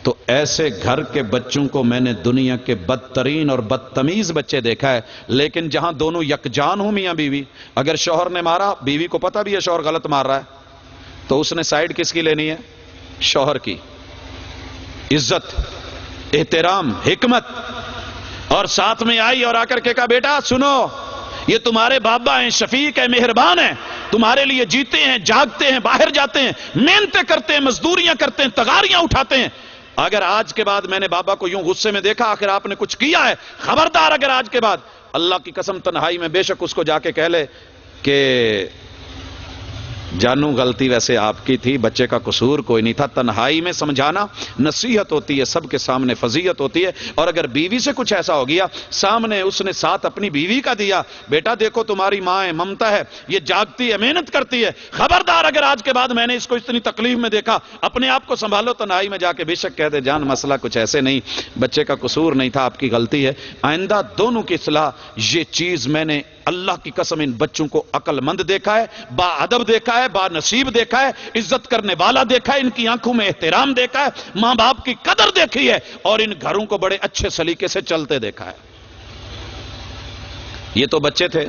تو ایسے گھر کے بچوں کو میں نے دنیا کے بدترین اور بدتمیز بچے دیکھا ہے. لیکن جہاں دونوں یکجان ہوں میاں بیوی, اگر شوہر نے مارا, بیوی کو پتہ بھی ہے شوہر غلط مار رہا ہے, تو اس نے سائیڈ کس کی لینی ہے؟ شوہر کی. عزت, احترام, حکمت, اور ساتھ میں آئی اور آ کر کے کہا بیٹا سنو, یہ تمہارے بابا ہیں, شفیق ہیں, مہربان ہیں, تمہارے لیے جیتے ہیں, جاگتے ہیں, باہر جاتے ہیں, محنتیں کرتے ہیں, مزدوریاں کرتے ہیں, تغاریاں اٹھاتے ہیں. اگر آج کے بعد میں نے بابا کو یوں غصے میں دیکھا, آخر آپ نے کچھ کیا ہے, خبردار اگر آج کے بعد, اللہ کی قسم تنہائی میں بے شک اس کو جا کے کہہ لے کہ جانو غلطی ویسے آپ کی تھی, بچے کا قصور کوئی نہیں تھا. تنہائی میں سمجھانا نصیحت ہوتی ہے, سب کے سامنے فضیلت ہوتی ہے. اور اگر بیوی سے کچھ ایسا ہو گیا, سامنے اس نے ساتھ اپنی بیوی کا دیا, بیٹا دیکھو تمہاری ماں ہے, ممتا ہے, یہ جاگتی ہے, محنت کرتی ہے, خبردار اگر آج کے بعد میں نے اس کو اتنی تکلیف میں دیکھا, اپنے آپ کو سنبھالو. تنہائی میں جا کے بے شک کہہ دے جان مسئلہ کچھ ایسے نہیں, بچے کا قصور نہیں تھا, آپ کی غلطی ہے, آئندہ دونوں کی اصلاح. یہ چیز میں نے اللہ کی قسم ان بچوں کو عقل مند دیکھا ہے, با ادب دیکھا ہے, با نصیب دیکھا ہے, عزت کرنے والا دیکھا ہے, ان کی آنکھوں میں احترام دیکھا ہے, ماں باپ کی قدر دیکھی ہے, اور ان گھروں کو بڑے اچھے سلیقے سے چلتے دیکھا ہے. یہ تو بچے تھے,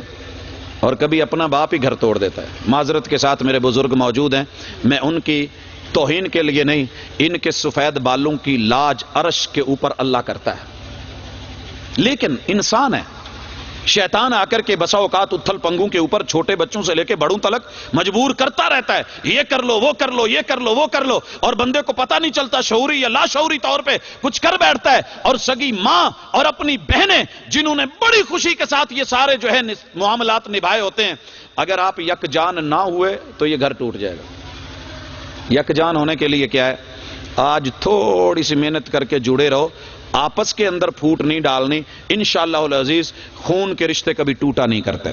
اور کبھی اپنا باپ ہی گھر توڑ دیتا ہے. معذرت کے ساتھ میرے بزرگ موجود ہیں, میں ان کی توہین کے لیے نہیں, ان کے سفید بالوں کی لاج عرش کے اوپر اللہ کرتا ہے, لیکن انسان ہے, شیطان آ کر کے بسا اوقات اتھل پنگوں کے اوپر چھوٹے بچوں سے لے کے بڑوں تلک مجبور کرتا رہتا ہے، یہ کر لو وہ کر لو یہ کر لو وہ کر لو، اور بندے کو پتہ نہیں چلتا شعوری یا لاشعوری طور پہ کچھ کر بیٹھتا ہے. اور سگی ماں اور اپنی بہنیں جنہوں نے بڑی خوشی کے ساتھ یہ سارے جو ہے معاملات نبھائے ہوتے ہیں، اگر آپ یکجان نہ ہوئے تو یہ گھر ٹوٹ جائے گا. یکجان ہونے کے لیے کیا ہے؟ آج تھوڑی سی محنت کر کے جڑے رہو، آپس کے اندر پھوٹ نہیں ڈالنی. انشاءاللہ العزیز خون کے رشتے کبھی ٹوٹا نہیں کرتے،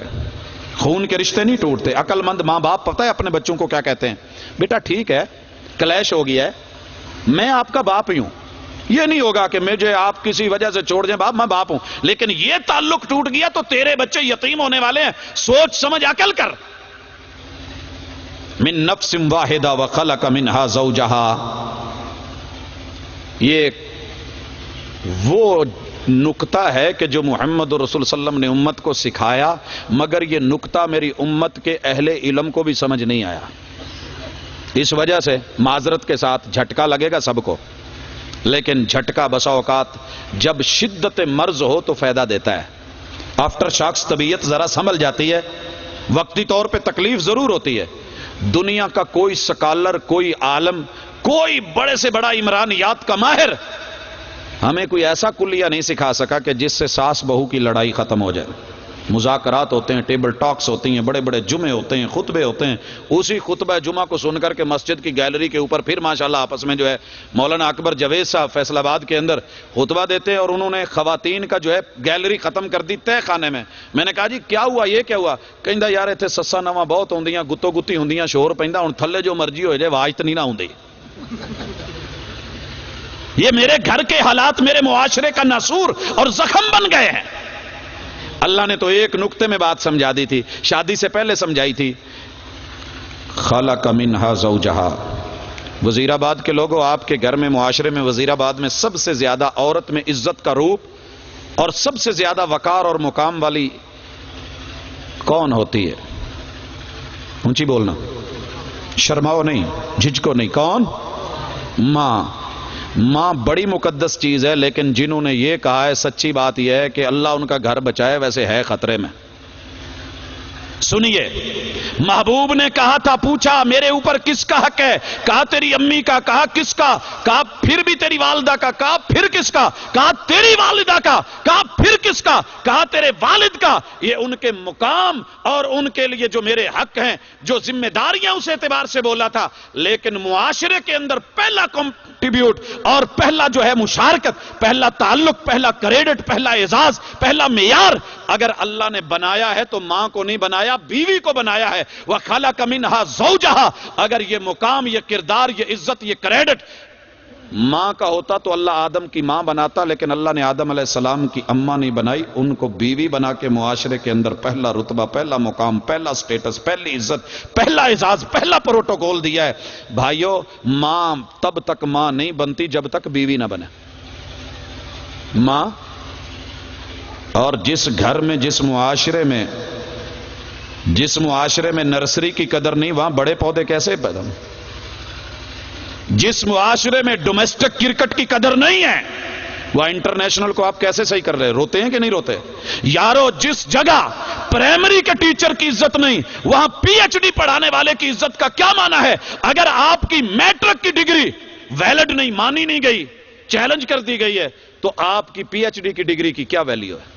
خون کے رشتے نہیں ٹوٹتے. عقل مند ماں باپ پتہ ہے اپنے بچوں کو کیا کہتے ہیں؟ بیٹا ٹھیک ہے کلیش ہو گیا ہے، میں آپ کا باپ ہی ہوں، یہ نہیں ہوگا کہ مجھے آپ کسی وجہ سے چھوڑ دیں، باپ میں باپ ہوں، لیکن یہ تعلق ٹوٹ گیا تو تیرے بچے یتیم ہونے والے ہیں، سوچ سمجھ عقل کر. من نفس واحدہ وخلق منہا زوجہا، یہ وہ نکتہ ہے کہ جو محمد رسول صلی اللہ علیہ وسلم نے امت کو سکھایا، مگر یہ نکتہ میری امت کے اہل علم کو بھی سمجھ نہیں آیا. اس وجہ سے معذرت کے ساتھ جھٹکا لگے گا سب کو، لیکن جھٹکا بسا اوقات جب شدت مرض ہو تو فائدہ دیتا ہے. آفٹر شاکس طبیعت ذرا سنبھل جاتی ہے، وقتی طور پہ تکلیف ضرور ہوتی ہے. دنیا کا کوئی سکالر، کوئی عالم، کوئی بڑے سے بڑا عمرانیات کا ماہر ہمیں کوئی ایسا کلیہ نہیں سکھا سکا کہ جس سے ساس بہو کی لڑائی ختم ہو جائے. مذاکرات ہوتے ہیں، ٹیبل ٹاکس ہوتی ہیں، بڑے بڑے جمعے ہوتے ہیں، خطبے ہوتے ہیں. اسی خطبہ جمعہ کو سن کر کے مسجد کی گیلری کے اوپر پھر ماشاءاللہ آپس میں جو ہے مولانا اکبر جاوید صاحب فیصل آباد کے اندر خطبہ دیتے ہیں، اور انہوں نے خواتین کا جو ہے گیلری ختم کر دی تہ خانے میں. میں نے کہا جی کیا ہوا، یہ کیا ہوا؟ کہندا یار ایتھے سسا نواں بہت ہوندیاں، گتو گتی ہوندیاں، شور پیندا، ہن تھلے جو مرضی ہو جائے آواز تو نہیں نہ ہوندی. یہ میرے گھر کے حالات میرے معاشرے کا ناسور اور زخم بن گئے ہیں. اللہ نے تو ایک نقطے میں بات سمجھا دی تھی، شادی سے پہلے سمجھائی تھی. خلق منہا زوجہا. وزیر آباد کے لوگوں، آپ کے گھر میں معاشرے میں وزیر آباد میں سب سے زیادہ عورت میں عزت کا روپ اور سب سے زیادہ وقار اور مقام والی کون ہوتی ہے؟ اونچی بولنا، شرماؤ نہیں، جھجکو نہیں. کون؟ ماں. ماں بڑی مقدس چیز ہے، لیکن جنہوں نے یہ کہا ہے سچی بات یہ ہے کہ اللہ ان کا گھر بچائے، ویسے ہے خطرے میں. سنیے، محبوب نے کہا تھا، پوچھا میرے اوپر کس کا حق ہے؟ کہا تیری امی کا. کہا کس کا؟ کہا پھر بھی تیری والدہ کا. کہا پھر کس کا؟ کہا تیری والدہ کا. کہا پھر کس کا؟ کہا تیرے والد کا. یہ ان کے مقام اور ان کے لیے جو میرے حق ہیں، جو ذمہ داریاں، اس اعتبار سے بولا تھا. لیکن معاشرے کے اندر پہلا کنٹریبیوٹ اور پہلا جو ہے مشارکت، پہلا تعلق، پہلا کریڈٹ، پہلا اعزاز، پہلا معیار اگر اللہ نے بنایا ہے تو ماں کو نہیں بنایا، بیوی کو بنایا ہے. وَخَلَقَ مِنْهَا زَوْجَهَا. اگر یہ مقام، یہ کردار، یہ عزت، یہ کریڈٹ ماں کا ہوتا تو اللہ آدم کی ماں بناتا، لیکن اللہ نے آدم علیہ السلام کی اماں نہیں بنائی، ان کو بیوی بنا کے معاشرے کے اندر پہلا رتبہ، پہلا مقام، پہلا سٹیٹس، پہلی عزت، پہلا اعزاز، پہلا پروٹوکول دیا ہے. بھائیو، ماں تب تک ماں نہیں بنتی جب تک بیوی نہ بنے. ماں، اور جس گھر میں، جس معاشرے میں نرسری کی قدر نہیں، وہاں بڑے پودے کیسے پیدا ہوں؟ جس معاشرے میں ڈومیسٹک کرکٹ کی قدر نہیں ہے، وہاں انٹرنیشنل کو آپ کیسے صحیح کر رہے ہیں؟ روتے ہیں کہ نہیں روتے؟ یارو، جس جگہ پرائمری کے ٹیچر کی عزت نہیں، وہاں پی ایچ ڈی پڑھانے والے کی عزت کا کیا معنی ہے؟ اگر آپ کی میٹرک کی ڈگری ویلڈ نہیں، مانی نہیں گئی، چیلنج کر دی گئی ہے، تو آپ کی پی ایچ ڈی کی ڈگری کی کیا ویلیو ہے؟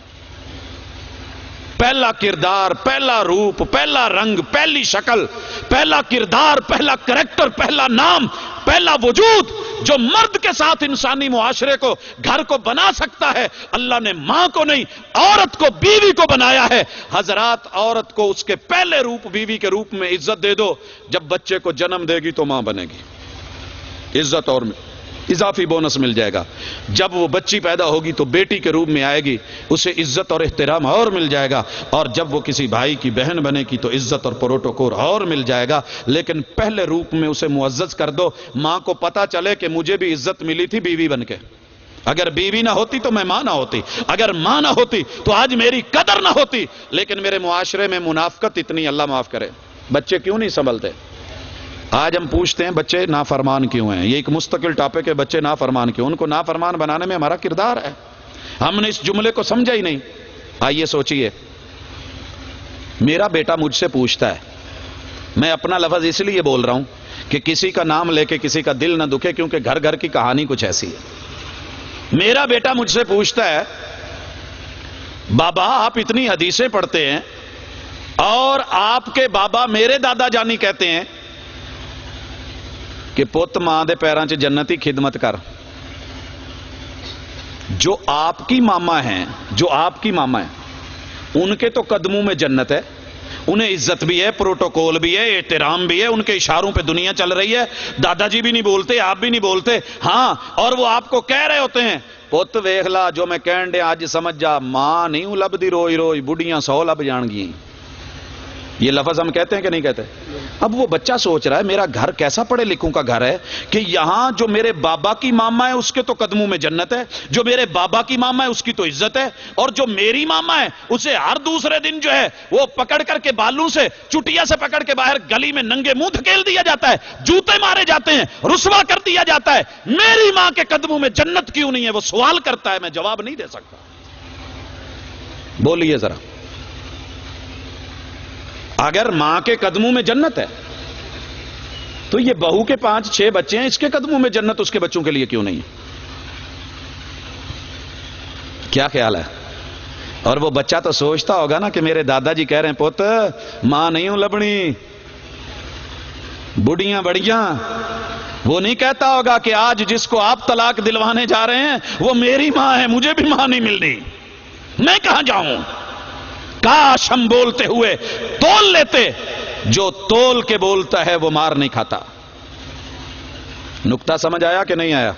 پہلا کردار، پہلا روپ، پہلا رنگ، پہلی شکل، پہلا کردار، پہلا کریکٹر، پہلا نام، پہلا وجود جو مرد کے ساتھ انسانی معاشرے کو، گھر کو بنا سکتا ہے، اللہ نے ماں کو نہیں، عورت کو، بیوی کو بنایا ہے. حضرات، عورت کو اس کے پہلے روپ بیوی کے روپ میں عزت دے دو. جب بچے کو جنم دے گی تو ماں بنے گی، عزت اور اضافی بونس مل جائے گا. جب وہ بچی پیدا ہوگی تو بیٹی کے روپ میں آئے گی، اسے عزت اور احترام اور مل جائے گا. اور جب وہ کسی بھائی کی بہن بنے گی تو عزت اور پروٹوکول اور مل جائے گا. لیکن پہلے روپ میں اسے معزز کر دو. ماں کو پتا چلے کہ مجھے بھی عزت ملی تھی بیوی بن کے. اگر بیوی نہ ہوتی تو میں ماں نہ ہوتی، اگر ماں نہ ہوتی تو آج میری قدر نہ ہوتی. لیکن میرے معاشرے میں منافقت اتنی، اللہ معاف کرے. بچے کیوں نہیں سنبھلتے؟ آج ہم پوچھتے ہیں بچے نافرمان کیوں ہیں؟ یہ ایک مستقل ٹاپک ہے، بچے نافرمان کیوں؟ ان کو نافرمان بنانے میں ہمارا کردار ہے. ہم نے اس جملے کو سمجھا ہی نہیں. آئیے سوچئے، میرا بیٹا مجھ سے پوچھتا ہے، میں اپنا لفظ اس لیے بول رہا ہوں کہ کسی کا نام لے کے کسی کا دل نہ دکھے، کیونکہ گھر گھر کی کہانی کچھ ایسی ہے۔ میرا بیٹا مجھ سے پوچھتا ہے، بابا آپ اتنی حدیثیں پڑھتے ہیں اور آپ کے بابا میرے دادا جانی کہتے ہیں کہ پوت ماں دے پیراں چ جنتی خدمت کر۔ جو آپ کی ماما ہیں، ان کے تو قدموں میں جنت ہے، انہیں عزت بھی ہے، پروٹوکول بھی ہے، احترام بھی ہے، ان کے اشاروں پہ دنیا چل رہی ہے، دادا جی بھی نہیں بولتے، آپ بھی نہیں بولتے، ہاں، اور وہ آپ کو کہہ رہے ہوتے ہیں پوت ویکھ لا جو میں کہن دے آج سمجھ جا، ماں نہیں لبدی روئی روئی، بڑھیاں 100 لب جان گی۔ یہ لفظ ہم کہتے ہیں کہ نہیں کہتے؟ اب وہ بچہ سوچ رہا ہے میرا گھر کیسا پڑھے لکھوں کا گھر ہے کہ یہاں جو میرے بابا کی ماما ہے اس کے تو قدموں میں جنت ہے، جو میرے بابا کی ماما ہے اس کی تو عزت ہے، اور جو میری ماما ہے اسے ہر دوسرے دن جو ہے وہ پکڑ کر کے بالوں سے چٹیا سے پکڑ کے باہر گلی میں ننگے منہ دھکیل دیا جاتا ہے، جوتے مارے جاتے ہیں، رسوا کر دیا جاتا ہے۔ میری ماں کے قدموں میں جنت کیوں نہیں ہے؟ وہ سوال کرتا ہے، میں جواب نہیں دے سکتا۔ بولیے ذرا، اگر ماں کے قدموں میں جنت ہے تو یہ بہو کے 5-6 بچے ہیں، اس کے قدموں میں جنت اس کے بچوں کے لیے کیوں نہیں ہے؟ کیا خیال ہے؟ اور وہ بچہ تو سوچتا ہوگا نا کہ میرے دادا جی کہہ رہے ہیں پوت ماں نہیں ہوں لبنی، بڑھیاں بڑھیاں۔ وہ نہیں کہتا ہوگا کہ آج جس کو آپ طلاق دلوانے جا رہے ہیں وہ میری ماں ہے، مجھے بھی ماں نہیں مل رہی، میں کہاں جاؤں؟ کاش ہم بولتے ہوئے تول لیتے، جو تول کے بولتا ہے وہ مار نہیں کھاتا۔ نکتہ سمجھ آیا کہ نہیں آیا؟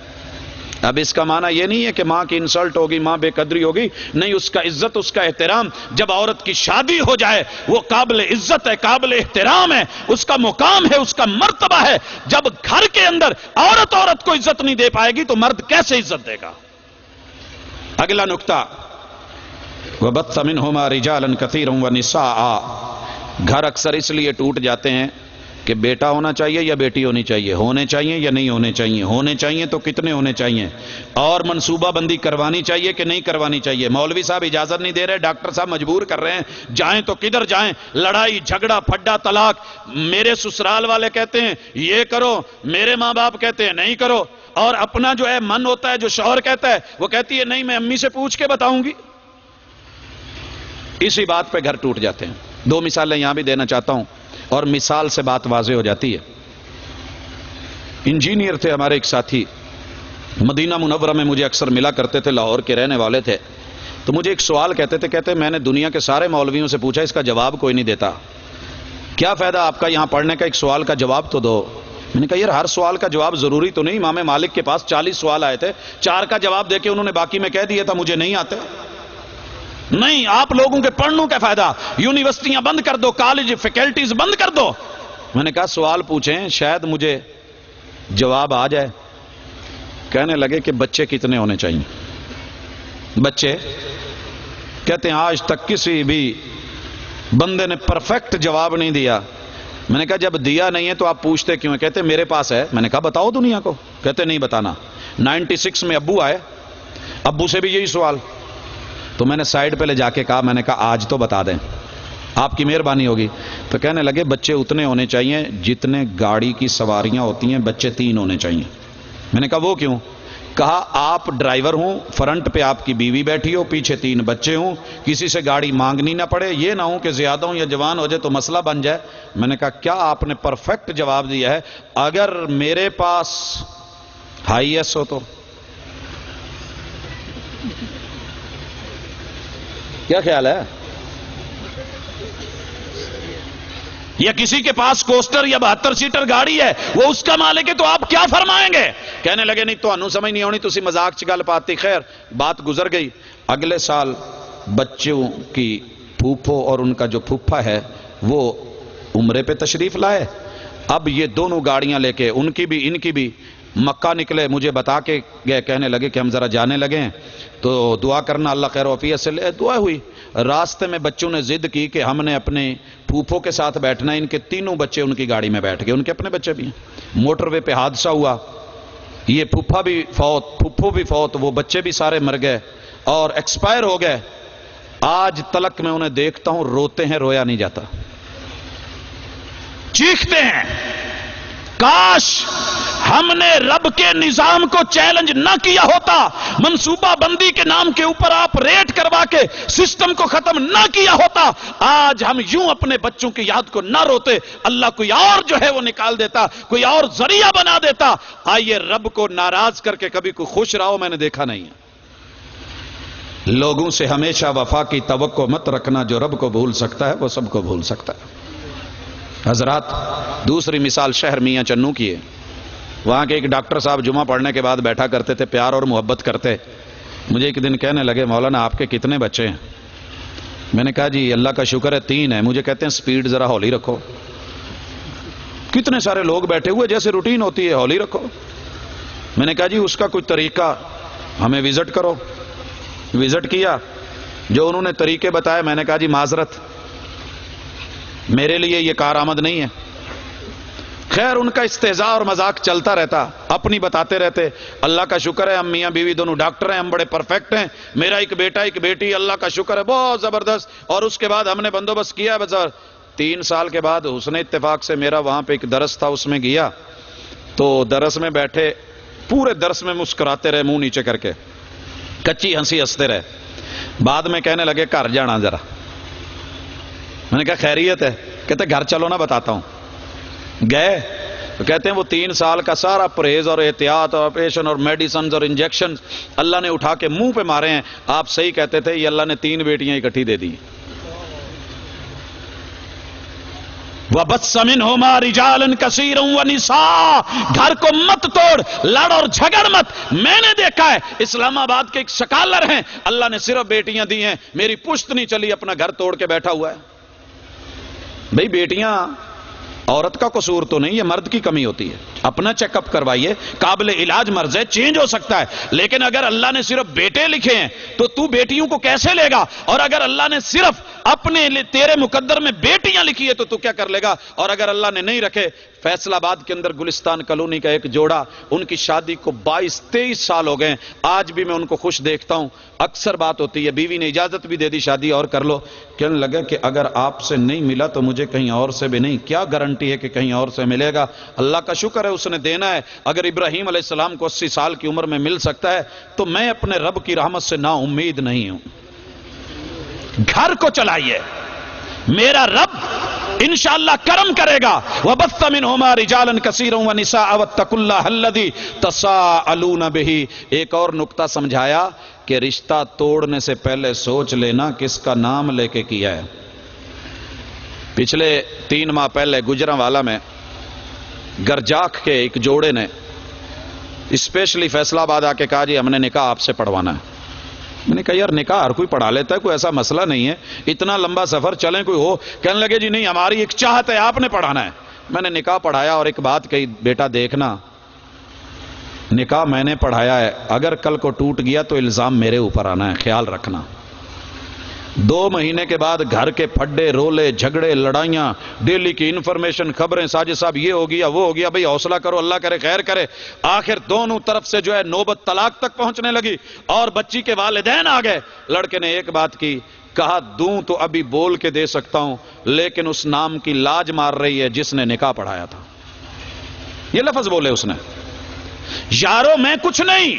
اب اس کا معنی یہ نہیں ہے کہ ماں کی انسلٹ ہوگی، ماں بے قدری ہوگی، نہیں، اس کا عزت، اس کا احترام، جب عورت کی شادی ہو جائے وہ قابل عزت ہے، قابل احترام ہے، اس کا مقام ہے، اس کا مرتبہ ہے۔ جب گھر کے اندر عورت کو عزت نہیں دے پائے گی تو مرد کیسے عزت دے گا؟ اگلا نکتہ، وَبَثَّ مِنْهُمَا رِجَالًا كَثِيرًا وَنِسَاءً۔ گھر اکثر اس لیے ٹوٹ جاتے ہیں کہ بیٹا ہونا چاہیے یا بیٹی ہونی چاہیے، ہونے چاہیے یا نہیں ہونے چاہیے، ہونے چاہیے تو کتنے ہونے چاہیے، اور منصوبہ بندی کروانی چاہیے کہ نہیں کروانی چاہیے۔ مولوی صاحب اجازت نہیں دے رہے، ڈاکٹر صاحب مجبور کر رہے ہیں، جائیں تو کدھر جائیں؟ لڑائی جھگڑا پھڈا طلاق۔ میرے سسرال والے کہتے ہیں یہ کرو، میرے ماں باپ کہتے ہیں نہیں کرو، اور اپنا جو ہے من ہوتا ہے، جو شوہر کہتا ہے وہ کہتی ہے نہیں میں امی سے پوچھ کے بتاؤں گی۔ اسی بات پہ گھر ٹوٹ جاتے ہیں۔ 2 مثالیں یہاں بھی دینا چاہتا ہوں اور مثال سے بات واضح ہو جاتی ہے۔ انجینئر تھے ہمارے ایک ساتھی، مدینہ منورہ میں مجھے اکثر ملا کرتے تھے، لاہور کے رہنے والے تھے، تو مجھے ایک سوال کہتے میں نے دنیا کے سارے مولویوں سے پوچھا، اس کا جواب کوئی نہیں دیتا، کیا فائدہ آپ کا یہاں پڑھنے کا، ایک سوال کا جواب تو دو۔ میں نے کہا یار ہر سوال کا جواب ضروری تو نہیں، امام مالک کے پاس 40 سوال آئے تھے، 4 کا جواب دے کے انہوں نے باقی میں کہہ دیا تھا مجھے نہیں آتے۔ نہیں، آپ لوگوں کے پڑھنوں کا فائدہ، یونیورسٹیاں بند کر دو، کالج فیکلٹیز بند کر دو۔ میں نے کہا سوال پوچھیں شاید مجھے جواب آ جائے۔ کہنے لگے کہ بچے کتنے ہونے چاہیے؟ بچے کہتے ہیں آج تک کسی بھی بندے نے پرفیکٹ جواب نہیں دیا۔ میں نے کہا جب دیا نہیں ہے تو آپ پوچھتے کیوں ہیں؟ کہتے میرے پاس ہے۔ میں نے کہا بتاؤ دنیا کو۔ کہتے نہیں بتانا۔ 96 میں ابو آئے، ابو سے بھی یہی سوال، تو میں نے سائیڈ پہ لے جا کے کہا، میں نے کہا آج تو بتا دیں، آپ کی مہربانی ہوگی۔ تو کہنے لگے بچے اتنے ہونے چاہیے جتنے گاڑی کی سواریاں ہوتی ہیں، بچے 3 ہونے چاہیے۔ میں نے کہا وہ کیوں؟ کہا آپ ڈرائیور ہوں، فرنٹ پہ آپ کی بیوی بیٹھی ہو، پیچھے 3 بچے ہوں، کسی سے گاڑی مانگنی نہ پڑے، یہ نہ ہو کہ زیادہ ہوں یا جوان ہو جائے تو مسئلہ بن جائے۔ میں نے کہا کیا آپ نے پرفیکٹ جواب دیا ہے، اگر میرے پاس ہائی ایس ہو تو کیا خیال ہے؟ یا کسی کے پاس کوسٹر یا 72 سیٹر گاڑی ہے، وہ اس کا مالک ہے، تو آپ کیا فرمائیں گے؟ کہنے لگے نہیں تو انہوں سمجھ نہیں ہونی، تسی مذاق چ گل پاتی۔ خیر بات گزر گئی۔ اگلے سال بچوں کی پھوپھو اور ان کا جو پھوپھا ہے وہ عمرے پہ تشریف لائے۔ اب یہ دونوں گاڑیاں لے کے، ان کی بھی ان کی بھی، مکہ نکلے، مجھے بتا کے گئے، کہنے لگے کہ ہم ذرا جانے لگے ہیں تو دعا کرنا، اللہ خیر و عافیت سے لے۔ دعا ہوئی۔ راستے میں بچوں نے ضد کی کہ ہم نے اپنے پھوپھو کے ساتھ بیٹھنا ہے، ان کے 3 بچے ان کی گاڑی میں بیٹھ گئے، ان کے اپنے بچے بھی ہیں۔ موٹر وے پہ حادثہ ہوا، یہ پھوپھا بھی فوت، پھوپھو بھی فوت، وہ بچے بھی سارے مر گئے اور ایکسپائر ہو گئے۔ آج تلک میں انہیں دیکھتا ہوں روتے ہیں، رویا نہیں جاتا، چیختے ہیں کاش ہم نے رب کے نظام کو چیلنج نہ کیا ہوتا، منصوبہ بندی کے نام کے اوپر آپریٹ کروا کے سسٹم کو ختم نہ کیا ہوتا، آج ہم یوں اپنے بچوں کی یاد کو نہ روتے، اللہ کوئی اور جو ہے وہ نکال دیتا، کوئی اور ذریعہ بنا دیتا۔ آئیے رب کو ناراض کر کے کبھی کوئی خوش رہا ہو، میں نے دیکھا نہیں ہے۔ لوگوں سے ہمیشہ وفا کی توقع مت رکھنا، جو رب کو بھول سکتا ہے وہ سب کو بھول سکتا ہے۔ حضرات، دوسری مثال شہر میاں چنو کی ہے۔ وہاں کے ایک ڈاکٹر صاحب جمعہ پڑھنے کے بعد بیٹھا کرتے تھے، پیار اور محبت کرتے۔ مجھے ایک دن کہنے لگے مولانا آپ کے کتنے بچے ہیں؟ میں نے کہا جی اللہ کا شکر ہے 3 ہیں۔ مجھے کہتے ہیں سپیڈ ذرا ہولی رکھو، کتنے سارے لوگ بیٹھے ہوئے، جیسے روٹین ہوتی ہے ہولی رکھو۔ میں نے کہا جی اس کا کوئی طریقہ ہمیں وزٹ کرو۔ وزٹ کیا، جو انہوں نے طریقے بتائے، میں نے کہا جی معذرت میرے لیے یہ کارآمد نہیں ہے۔ خیر ان کا استہزاء اور مذاق چلتا رہتا، اپنی بتاتے رہتے۔ اللہ کا شکر ہے ہم میاں بیوی دونوں ڈاکٹر ہیں، ہم بڑے پرفیکٹ ہیں، میرا ایک بیٹا ایک بیٹی، اللہ کا شکر ہے بہت زبردست۔ اور اس کے بعد ہم نے بندوبست کیا بس۔ 3 سال کے بعد حسن اتفاق سے میرا وہاں پہ ایک درس تھا، اس میں گیا تو درس میں بیٹھے، پورے درس میں مسکراتے رہے، منہ نیچے کر کے کچی ہنسی ہنستے رہے۔ بعد میں کہنے لگے گھر جانا ذرا۔ میں نے کہا خیریت ہے؟ کہتے گھر چلو نا بتاتا ہوں۔ گئے تو کہتے ہیں وہ 3 سال کا سارا پرہیز اور احتیاط اور آپریشن اور میڈیسنز اور انجیکشن اللہ نے اٹھا کے منہ پہ مارے ہیں۔ آپ صحیح کہتے تھے، یہ اللہ نے 3 بیٹیاں اکٹھی دے دی۔ وَبَثَّ مِنْهُمَا رِجَالًا كَثِيرًا وَنِسَاءً۔ گھر کو مت توڑ، لڑ اور جھگڑ مت۔ میں نے دیکھا ہے اسلام آباد کے ایک سکالر ہیں، اللہ نے صرف بیٹیاں دی ہیں، میری پشت نہیں چلی، اپنا گھر توڑ کے بیٹھا ہوا ہے۔ بھئی بیٹیاں عورت کا قصور تو نہیں، یہ مرد کی کمی ہوتی ہے۔ اپنا چیک اپ کروائیے، قابل علاج مرض ہے، چینج ہو سکتا ہے، لیکن اگر اللہ نے صرف بیٹے لکھے ہیں تو بیٹیوں کو کیسے لے گا؟ اور اگر اللہ نے صرف اپنے تیرے مقدر میں بیٹیاں لکھی ہے تو کیا کر لے گا؟ اور اگر اللہ نے نہیں رکھے، فیصل آباد کے اندر گلستان کالونی کا ایک جوڑا، ان کی شادی کو 22-23 سال ہو گئے، آج بھی میں ان کو خوش دیکھتا ہوں۔ اکثر بات ہوتی ہے، بیوی نے اجازت بھی دے دی شادی اور کر لو، کہنے لگا کہ اگر آپ سے نہیں ملا تو مجھے کہیں اور سے بھی نہیں، کیا گارنٹی ہے کہ کہیں اور سے ملے گا؟ اللہ کا شکر ہے اس نے دینا ہے۔ اگر ابراہیم علیہ السلام کو 80 سال کی عمر میں مل سکتا ہے تو میں اپنے رب کی رحمت سے نا امید نہیں ہوں۔ گھر کو چلائیے، میرا رب انشاءاللہ کرم کرے گا۔ وَبَثَّ مِنْهُمَا رِجَالًا كَثِيرًا وَنِسَاءً وَاتَّقُوا اللَّهَ الَّذِي تَسَاءَلُونَ بِهِ۔ ایک اور نقطہ سمجھایا کہ رشتہ توڑنے سے پہلے سوچ لینا کس کا نام لے کے کیا ہے۔ پچھلے 3 ماہ پہلے گجرانوالہ میں گرجاک کے ایک جوڑے نے اسپیشلی فیصل آباد آ کے کہا جی ہم نے نکاح آپ سے پڑھوانا ہے۔ میں نے کہا یار نکاح ہر کوئی پڑھا لیتا ہے، کوئی ایسا مسئلہ نہیں ہے، اتنا لمبا سفر چلیں کوئی ہو۔ کہنے لگے جی نہیں ہماری ایک چاہت ہے، آپ نے پڑھانا ہے۔ میں نے نکاح پڑھایا اور ایک بات کہی، بیٹا دیکھنا نکاح میں نے پڑھایا ہے، اگر کل کو ٹوٹ گیا تو الزام میرے اوپر آنا ہے، خیال رکھنا۔ 2 مہینے کے بعد گھر کے پھڈے رولے جھگڑے لڑائیاں، ڈیلی کی انفارمیشن خبریں، ساجد صاحب یہ ہو گیا وہ ہو گیا، بھئی حوصلہ کرو اللہ کرے خیر کرے۔ آخر دونوں طرف سے جو ہے نوبت طلاق تک پہنچنے لگی اور بچی کے والدین آ گئے۔ لڑکے نے ایک بات کی، کہا دوں تو ابھی بول کے دے سکتا ہوں، لیکن اس نام کی لاج مار رہی ہے جس نے نکاح پڑھایا تھا۔ یہ لفظ بولے اس نے، یارو میں کچھ نہیں،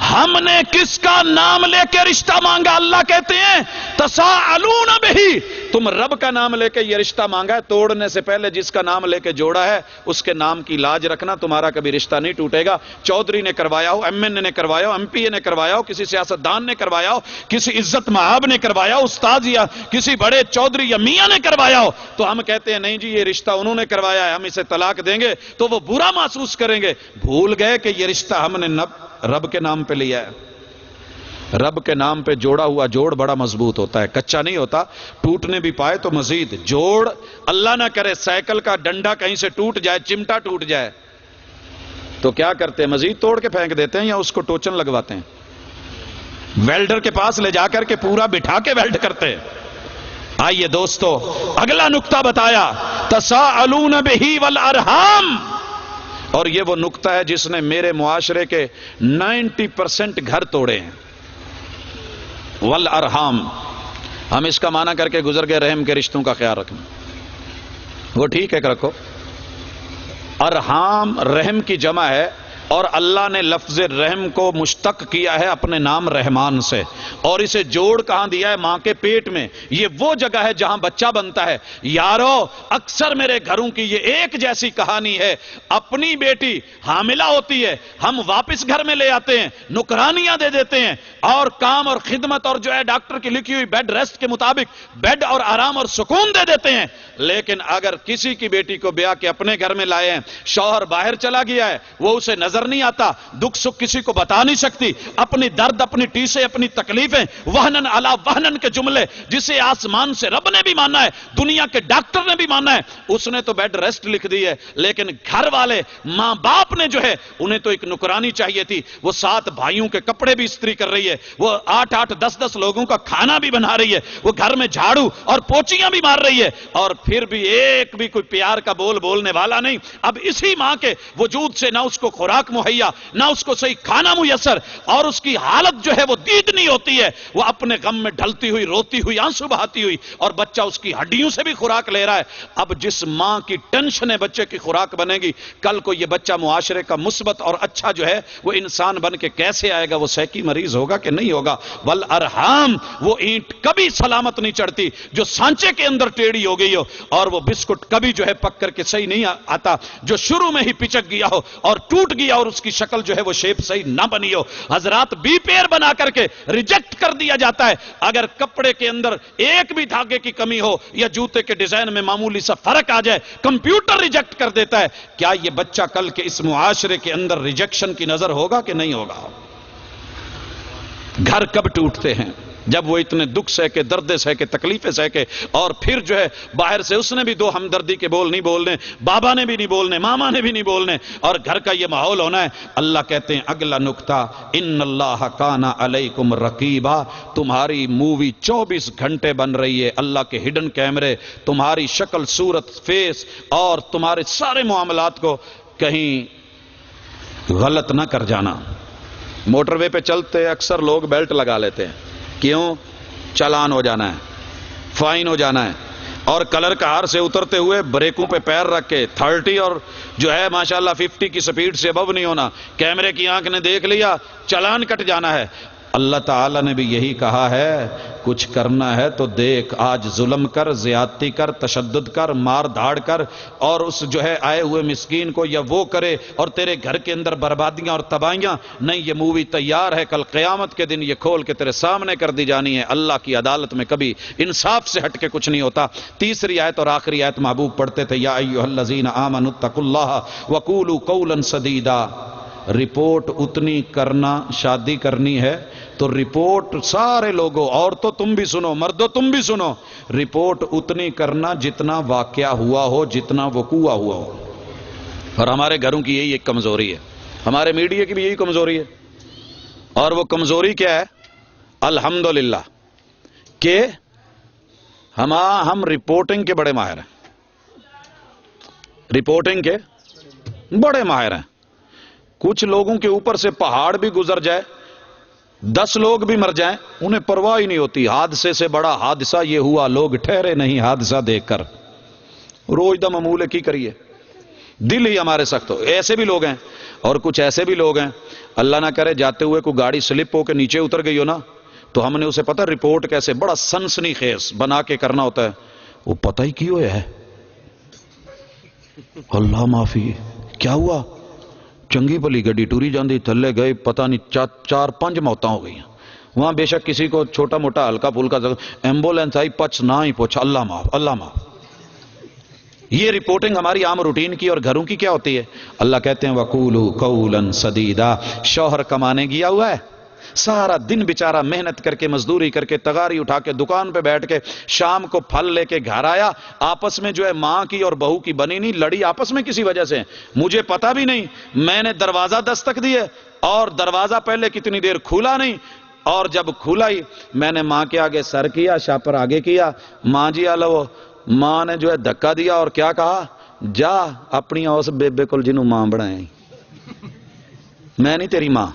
ہم نے کس کا نام لے کے رشتہ مانگا؟ اللہ کہتے ہیں تساءلون بہی، تم رب کا نام لے کے یہ رشتہ مانگا ہے، توڑنے سے پہلے جس کا نام لے کے جوڑا ہے اس کے نام کی لاج رکھنا، تمہارا کبھی رشتہ نہیں ٹوٹے گا۔ چودھری نے کروایا ہو، ایم این اے نے کروایا ہو، ایم پی اے نے کروایا ہو، کسی سیاستدان نے کروایا ہو، کسی عزت مآب نے کروایا ہو، استاد یا کسی بڑے چودھری یا میاں نے کروایا ہو، تو ہم کہتے ہیں نہیں جی یہ رشتہ انہوں نے کروایا ہے، ہم اسے طلاق دیں گے تو وہ برا محسوس کریں گے۔ بھول گئے کہ یہ رشتہ ہم نے رب کے نام پہ لیا ہے۔ رب کے نام پہ جوڑا ہوا جوڑ بڑا مضبوط ہوتا ہے، کچا نہیں ہوتا، ٹوٹنے بھی پائے تو مزید جوڑ، اللہ نہ کرے سائیکل کا ڈنڈا کہیں سے ٹوٹ جائے، چمٹا ٹوٹ جائے تو کیا کرتے ہیں؟ مزید توڑ کے پھینک دیتے ہیں یا اس کو ٹوچن لگواتے ہیں، ویلڈر کے پاس لے جا کر کے پورا بٹھا کے ویلڈ کرتے ہیں۔ آئیے دوستو اگلا نقطہ بتایا، تساءلون بہ والارحام، اور یہ وہ نقطہ ہے جس نے میرے معاشرے کے 90% گھر توڑے ہیں۔ والارحام، ہم اس کا معنی کر کے گزر گئے رحم کے رشتوں کا خیال رکھنا، وہ ٹھیک ہے کہ رکھو. ارحام رحم کی جمع ہے، اور اللہ نے لفظ رحم کو مشتق کیا ہے اپنے نام رحمان سے، اور اسے جوڑ کہاں دیا ہے؟ ماں کے پیٹ میں. یہ وہ جگہ ہے جہاں بچہ بنتا ہے. یارو اکثر میرے گھروں کی یہ ایک جیسی کہانی ہے، اپنی بیٹی حاملہ ہوتی ہے، ہم واپس گھر میں لے آتے ہیں، نکرانیاں دے دیتے ہیں، اور کام اور خدمت اور جو ہے ڈاکٹر کی لکھی ہوئی بیڈ ریسٹ کے مطابق بیڈ اور آرام اور سکون دے دیتے ہیں. لیکن اگر کسی کی بیٹی کو بیاہ کے اپنے گھر میں لائے ہیں، شوہر باہر چلا گیا ہے، وہ اسے نظر نہیں آتا، دکھ سکھ کسی کو بتا نہیں سکتی، اپنی درد، اپنی ٹیسے، اپنی تکلیفیں، وہنن علا وہنن کے جملے، جسے آسمان سے رب نے بھی مانا ہے، دنیا کے ڈاکٹر نے بھی مانا ہے، اس نے تو بیڈ ریسٹ لکھ دی ہے. لیکن گھر والے ماں باپ نے جو ہے انہیں تو ایک نکرانی چاہیے تھی. وہ 7 بھائیوں کے کپڑے بھی استری کر رہی ہے، وہ 8-8 10-10 لوگوں کا کھانا بھی بنا رہی ہے، وہ گھر میں جھاڑو اور پوچیاں بھی مار رہی ہے، اور پھر بھی ایک بھی کوئی پیار کا بول بولنے والا نہیں. اب اسی ماں کے وجود سے نہ اس کو خوراک مہیا، نہ اس کو صحیح کھانا میسر، اور اس کی حالت جو ہے وہ دیدنی ہوتی ہے، وہ اپنے غم میں ڈھلتی ہوئی، روتی ہوئی، آنسو بہاتی ہوئی، اور بچہ اس کی ہڈیوں سے بھی خوراک لے رہا ہے. اب جس ماں کی ٹینشن ہے بچے کی خوراک بنے گی، کل کو یہ بچہ معاشرے کا مثبت اور اچھا جو ہے وہ انسان بن کے کیسے آئے گا؟ وہ سیکی مریض ہوگا کہ نہیں ہوگا؟ والارحام، وہ اینٹ کبھی سلامت نہیں چڑھتی جو سانچے کے اندر ٹیڑھی ہو گئی ہو، اور وہ بسکٹ کبھی جو ہے پک کر کے صحیح نہیں آتا جو شروع میں ہی پچک گیا ہو اور ٹوٹ گیا اور اس کی شکل جو ہے وہ شیپ صحیح نہ بنی ہو. حضرات بی پیر بنا کر کے ریجیکٹ کر دیا جاتا ہے. اگر کپڑے کے اندر ایک بھی دھاگے کی کمی ہو یا جوتے کے ڈیزائن میں معمولی سا فرق آ جائے، کمپیوٹر ریجیکٹ کر دیتا ہے. کیا یہ بچہ کل کے اس معاشرے کے اندر ریجیکشن کی نظر ہوگا کہ نہیں ہوگا؟ گھر کب ٹوٹتے ہیں؟ جب وہ اتنے دکھ سہ کے، درد سہ کے، تکلیفیں سہ کے، اور پھر جو ہے باہر سے اس نے بھی 2 ہمدردی کے بول نہیں بولنے، بابا نے بھی نہیں بولنے، ماما نے بھی نہیں بولنے، اور گھر کا یہ ماحول ہونا ہے. اللہ کہتے ہیں اگلا نکتہ، ان اللہ کان علیکم رقیبا، تمہاری مووی 24 گھنٹے بن رہی ہے. اللہ کے ہڈن کیمرے تمہاری شکل، صورت، فیس اور تمہارے سارے معاملات کو کہیں غلط نہ کر جانا. موٹر وے پہ چلتے اکثر لوگ بیلٹ لگا لیتے ہیں، کیوں؟ چالان ہو جانا ہے، فائن ہو جانا ہے. اور کلر کار سے اترتے ہوئے بریکوں پہ پیر رکھ کے 30 اور جو ہے ماشاءاللہ 50 کی سپیڈ سے ابو نہیں ہونا، کیمرے کی آنکھ نے دیکھ لیا، چالان کٹ جانا ہے. اللہ تعالیٰ نے بھی یہی کہا ہے، کچھ کرنا ہے تو دیکھ، آج ظلم کر، زیادتی کر، تشدد کر، مار دھاڑ کر، اور اس جو ہے آئے ہوئے مسکین کو یا وہ کرے، اور تیرے گھر کے اندر بربادیاں اور تباہیاں نہیں. یہ مووی تیار ہے، کل قیامت کے دن یہ کھول کے تیرے سامنے کر دی جانی ہے. اللہ کی عدالت میں کبھی انصاف سے ہٹ کے کچھ نہیں ہوتا. تیسری آیت اور آخری آیت محبوب پڑھتے تھے، یا ایھا الذین آمنوا اتقوا اللہ وقولوا قولا سدیدا. رپورٹ اتنی کرنا، شادی کرنی ہے تو رپورٹ سارے لوگوں، عورتوں تم بھی سنو، مردوں تم بھی سنو، رپورٹ اتنی کرنا جتنا واقعہ ہوا ہو، جتنا وقوع ہوا ہو. اور ہمارے گھروں کی یہی ایک کمزوری ہے، ہمارے میڈیا کی بھی یہی کمزوری ہے. اور وہ کمزوری کیا ہے؟ الحمدللہ کہ ہم رپورٹنگ کے بڑے ماہر ہیں، رپورٹنگ کے بڑے ماہر ہیں. کچھ لوگوں کے اوپر سے پہاڑ بھی گزر جائے، 10 لوگ بھی مر جائیں، انہیں پرواہ ہی نہیں ہوتی. حادثے سے بڑا حادثہ یہ ہوا، لوگ ٹھہرے نہیں حادثہ دیکھ کر. روز دا معمول کی کریے، دل ہی ہمارے سخت ہو. ایسے بھی لوگ ہیں، اور کچھ ایسے بھی لوگ ہیں، اللہ نہ کرے جاتے ہوئے کوئی گاڑی سلپ ہو کے نیچے اتر گئی ہو نا، تو ہم نے اسے پتہ رپورٹ کیسے بڑا سنسنی خیز بنا کے کرنا ہوتا ہے. وہ پتہ ہی کیوں ہے، اللہ معافی، کیا ہوا؟ چنگی بھلی گڈی ٹوری جاندی، تھلے گئے، پتہ نہیں 4-5 موتاں ہو گئی. وہاں بے شک کسی کو چھوٹا موٹا ہلکا پھلکا ایمبولینس آئی، پچ نہ ہی پوچھا، اللہ معاف، اللہ معاف. یہ رپورٹنگ ہماری عام روٹین کی اور گھروں کی کیا ہوتی ہے؟ اللہ کہتے ہیں وَقُولُوا قَوْلًا سَدِيدًا. شوہر کمانے گیا ہوا ہے، سارا دن بیچارہ محنت کر کے، مزدوری کر کے، تغاری اٹھا کے، دکان پہ بیٹھ کے، شام کو پھل لے کے گھر آیا، آپس میں جو ہے ماں کی اور بہو کی بنی نہیں، لڑی آپس میں کسی وجہ سے، مجھے پتا بھی نہیں، میں نے دروازہ دستک دی ہے اور دروازہ پہلے کتنی دیر کھولا نہیں، اور جب کھولا ہی میں نے ماں کے آگے سر کیا، شاپر آگے کیا، ماں جی آلو، ماں نے جو ہے دھکا دیا اور کیا کہا، جا اپنی اس بیبے کول جنوں ماں بنائے، میں نہیں تیری ماں.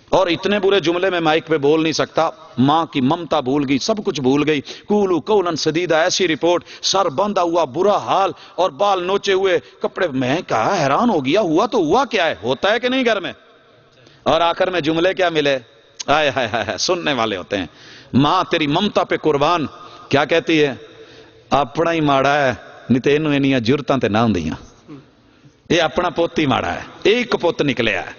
اور اتنے برے جملے میں مائک پہ بول نہیں سکتا. ماں کی ممتا بھول گئی, سب کچھ بھول گئی. قولوا قولا سدیدا, ایسی رپورٹ, سر بندھا ہوا, برا حال اور بال نوچے ہوئے, کپڑے. میں کہا حیران ہو گیا, ہوا تو ہوا کیا ہے, ہوتا ہے کہ نہیں گھر میں. اور آخر میں جملے کیا ملے, آئے ہائے ہائے, سننے والے ہوتے ہیں. ماں تیری ممتا پہ قربان. کیا کہتی ہے, اپنا ہی ماڑا ہے, نہیں تو انہوں انیاں جرتاں تے نہ ہوندیاں, یہ اپنا پوت ہی ماڑا ہے, ایک پوت نکلیا ہے.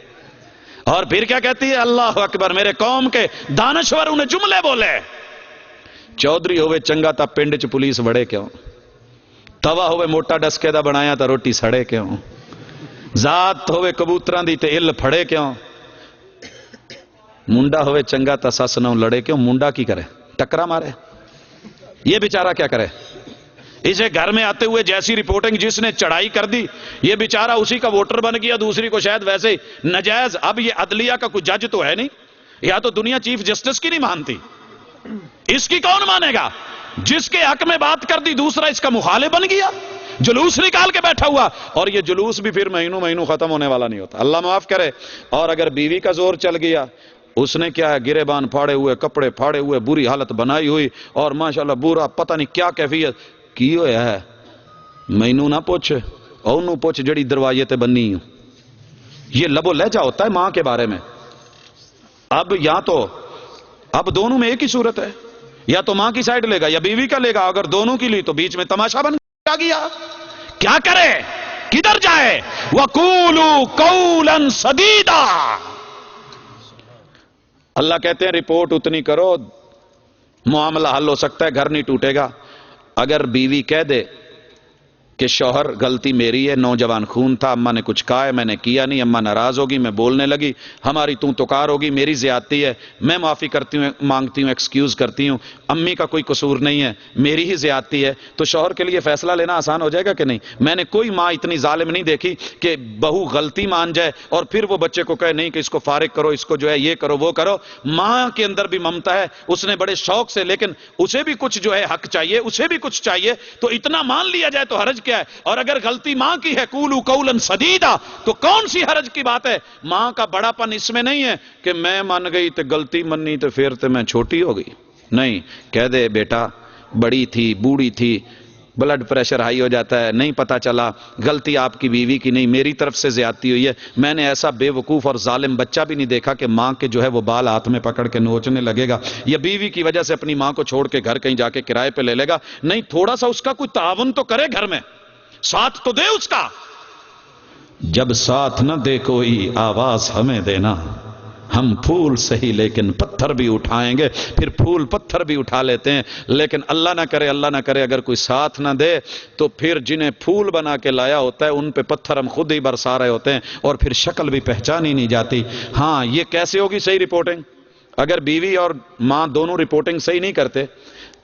اور پھر کیا کہتی ہے, اللہ اکبر, میرے قوم کے دانشور انہیں جملے بولے. چودھری ہوئے چنگا تا پنڈ چ پولیس وڑے کیوں, توا ہوئے موٹا ڈسکے دا بنایا تا روٹی سڑے کیوں, ذات ہوئے کبوتراں دی تے ال پھڑے کیوں, منڈا ہوئے چنگا تا سس نہ لڑے کیوں. منڈا کی کرے, ٹکرا مارے, یہ بیچارہ کیا کرے. اسے گھر میں آتے ہوئے جیسی رپورٹنگ جس نے چڑھائی کر دی, یہ بیچارہ اسی کا ووٹر بن گیا, دوسری کو شاید ویسے ہی نجائز. اب یہ عدلیہ کا کوئی جج تو ہے نہیں, یا تو دنیا چیف جسٹس کی نہیں مانتی, اس کی کون مانے گا. جس کے حق میں بات کر دی دوسرا اس کا مخالف بن گیا, جلوس نکال کے بیٹھا ہوا. اور یہ جلوس بھی پھر مہینوں مہینوں ختم ہونے والا نہیں ہوتا, اللہ معاف کرے. اور اگر بیوی کا زور چل گیا, اس نے کیا ہے, گریبان پھاڑے ہوئے, کپڑے پھاڑے ہوئے, بری حالت بنائی ہوئی, اور ماشاءاللہ برا پتہ نہیں کیا کیفیت کی ہویا ہے. مینوں نہ پوچھ, اونوں پوچھ جڑی دروازے تے بنی ہوں. یہ لبو لہجہ ہوتا ہے ماں کے بارے میں. اب یا تو اب دونوں میں ایک ہی صورت ہے, یا تو ماں کی سائڈ لے گا یا بیوی کا لے گا. اگر دونوں کی لی تو بیچ میں تماشا بن گیا. کیا کرے, کدھر جائے. وَقُولُوا قَوْلًا سَدِيدًا. اللہ کہتے ہیں رپورٹ اتنی کرو, معاملہ حل ہو سکتا ہے, گھر نہیں ٹوٹے گا. اگر بیوی کہہ دے کہ شوہر غلطی میری ہے, نوجوان خون تھا, اماں نے کچھ کہا ہے, میں نے کیا نہیں, اماں ناراض ہوگی, میں بولنے لگی, ہماری تو کار ہوگی, میری زیادتی ہے, میں معافی کرتی ہوں, مانگتی ہوں, ایکسکیوز کرتی ہوں, امی کا کوئی قصور نہیں ہے, میری ہی زیادتی ہے, تو شوہر کے لیے فیصلہ لینا آسان ہو جائے گا کہ نہیں. میں نے کوئی ماں اتنی ظالم نہیں دیکھی کہ بہو غلطی مان جائے اور پھر وہ بچے کو کہے نہیں کہ اس کو فارغ کرو, اس کو جو ہے یہ کرو وہ کرو. ماں کے اندر بھی ممتا ہے, اس نے بڑے شوق سے, لیکن اسے بھی کچھ جو ہے حق چاہیے, اسے بھی کچھ چاہیے, تو اتنا مان لیا جائے تو حرج کیا ہے. اور اگر غلطی ماں کی ہے, قولوا قولا سدیدا, تو کون سی حرج کی بات ہے. ماں کا بڑا پن اس میں نہیں ہے کہ میں مان گئی تو غلطی مننی تو پھر تو میں چھوٹی ہو گئی. نہیں, کہہ دے بیٹا بڑی تھی, بوڑھی تھی, بلڈ پریشر ہائی ہو جاتا ہے, نہیں پتا چلا, غلطی آپ کی بیوی کی نہیں, میری طرف سے زیادتی ہوئی ہے. میں نے ایسا بے وقوف اور ظالم بچہ بھی نہیں دیکھا کہ ماں کے جو ہے وہ بال ہاتھ میں پکڑ کے نوچنے لگے گا, یا بیوی کی وجہ سے اپنی ماں کو چھوڑ کے گھر کہیں جا کے کرائے پہ لے لے گا. نہیں, تھوڑا سا اس کا کوئی تعاون تو کرے, گھر میں ساتھ تو دے اس کا. جب ساتھ نہ دے کوئی آواز ہمیں دینا, ہم پھول سہی لیکن پتھر بھی اٹھائیں گے. پھر پھول پتھر بھی اٹھا لیتے ہیں, لیکن اللہ نہ کرے اگر کوئی ساتھ نہ دے تو پھر جنہیں پھول بنا کے لایا ہوتا ہے ان پہ پتھر ہم خود ہی برسا رہے ہوتے ہیں, اور پھر شکل بھی پہچان ہی نہیں جاتی. ہاں, یہ کیسے ہوگی صحیح رپورٹنگ. اگر بیوی اور ماں دونوں رپورٹنگ صحیح نہیں کرتے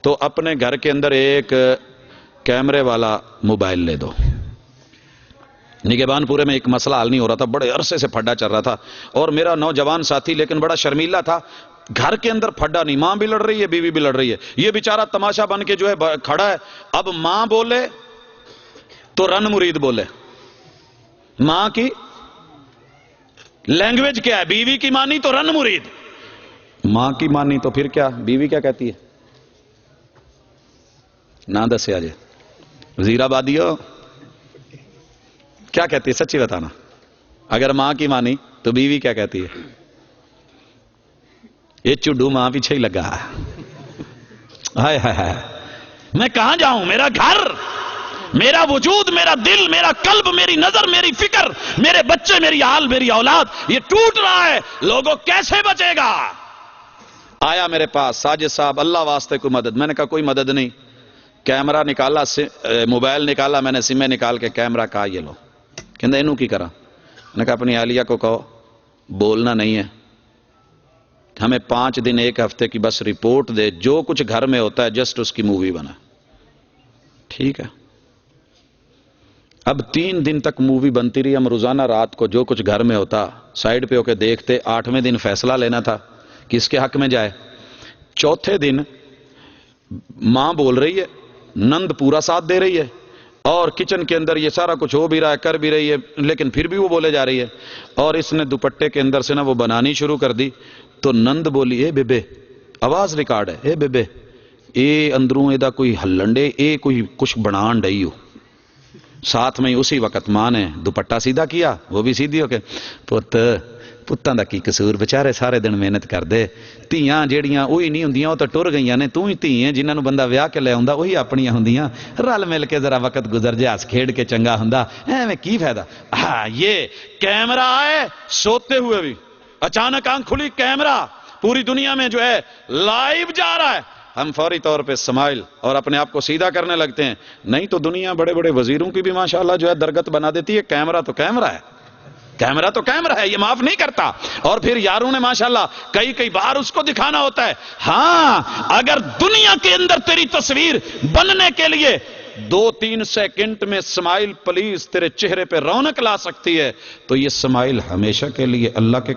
تو اپنے گھر کے اندر ایک کیمرے والا موبائل لے دو. نگہبان پورے میں ایک مسئلہ حل نہیں ہو رہا تھا, بڑے عرصے سے پھڈا چل رہا تھا, اور میرا نوجوان ساتھی لیکن بڑا شرمیلا تھا, گھر کے اندر پھڈا نہیں, ماں بھی لڑ رہی ہے, بیوی بھی لڑ رہی ہے, یہ بیچارہ تماشا بن کے جو ہے کھڑا ہے. اب ماں بولے تو رن مرید بولے. ماں کی لینگویج کیا ہے, بیوی کی مانی تو رن مرید, ماں کی مانی تو پھر کیا, بیوی کیا کہتی ہے نہ دسے آجے وزیر آبادی ہو, کیا کہتی ہے سچی بتانا. اگر ماں کی مانی تو بیوی کیا کہتی ہے, یہ چڈو ماں پیچھے ہی لگا, ہائے ہائے ہائے, میں کہاں جاؤں, میرا گھر, میرا وجود, میرا دل, میرا قلب, میری نظر, میری فکر, میرے بچے, میری آل, میری اولاد, یہ ٹوٹ رہا ہے. لوگوں کیسے بچے گا. آیا میرے پاس ساجد صاحب, اللہ واسطے کوئی مدد. میں نے کہا کوئی مدد نہیں. کیمرہ نکالا, موبائل نکالا, میں نے سمیں نکال کے کیمرہ کہا یہ لو. کہندے انہوں کی کرا. میں نے کہا اپنی اہلیہ کو کہو بولنا نہیں ہے, ہمیں 5 دن 1 ہفتے کی بس رپورٹ دے, جو کچھ گھر میں ہوتا ہے جسٹ اس کی مووی بنا. ٹھیک ہے. اب 3 دن تک مووی بنتی رہی. ہم روزانہ رات کو جو کچھ گھر میں ہوتا سائیڈ پہ ہو کے دیکھتے. 8ویں دن فیصلہ لینا تھا کس کے حق میں جائے. چوتھے دن ماں بول رہی ہے, نند پورا ساتھ دے رہی ہے, اور کچن کے اندر یہ سارا کچھ ہو بھی رہا ہے، کر بھی رہی ہے، لیکن پھر بھی وہ بولے جا رہی ہے. اور اس نے دوپٹے کے اندر سے نا وہ بنانی شروع کر دی. تو نند بولی، اے بیبے، آواز ریکارڈ ہے، اے بیبے اے اندروں ادا کوئی ہلنڈے اے کوئی کچھ بنان ڈئی ہو. ساتھ میں اسی وقت ماں نے دوپٹہ سیدھا کیا، وہ بھی سیدھی ہو کے، پتاں دا کی قصور، بچارے سارے دن محنت کر دے، تیاں جیڑیاں وہی نہیں ہوندیاں، وہ تو ٹر گئیاں نے، تو ہی تھی ہیں جنہاں نو بندہ ویاہ کے لے آوندا وہی اپنیاں ہوندیاں، رل مل کے ذرا وقت گزر جے ہس کھیڑ کے چنگا ہوندا، ایویں کی فائدہ. یہ کیمرہ آئے سوتے ہوئے بھی، اچانک آنکھ کھلی، کیمرہ پوری دنیا میں جو ہے لائیو جا رہا ہے، ہم فوری طور پہ سمائل اور اپنے آپ کو سیدھا کرنے لگتے ہیں. نہیں تو دنیا بڑے بڑے وزیروں کی بھی ماشاءاللہ جو ہے درگت بنا دیتی ہے. کیمرہ تو کیمرہ ہے، کیمرہ تو کیمرہ ہے، یہ معاف نہیں کرتا. اور پھر یاروں نے ماشاءاللہ کئی بار اس کو دکھانا ہوتا ہے. ہاں اگر دنیا کے اندر تیری تصویر بننے کے لیے 2-3 سیکنڈ میں سمائل پلیز تیرے چہرے پہ رونق لا سکتی ہے، تو یہ سمائل ہمیشہ کے لیے اللہ کے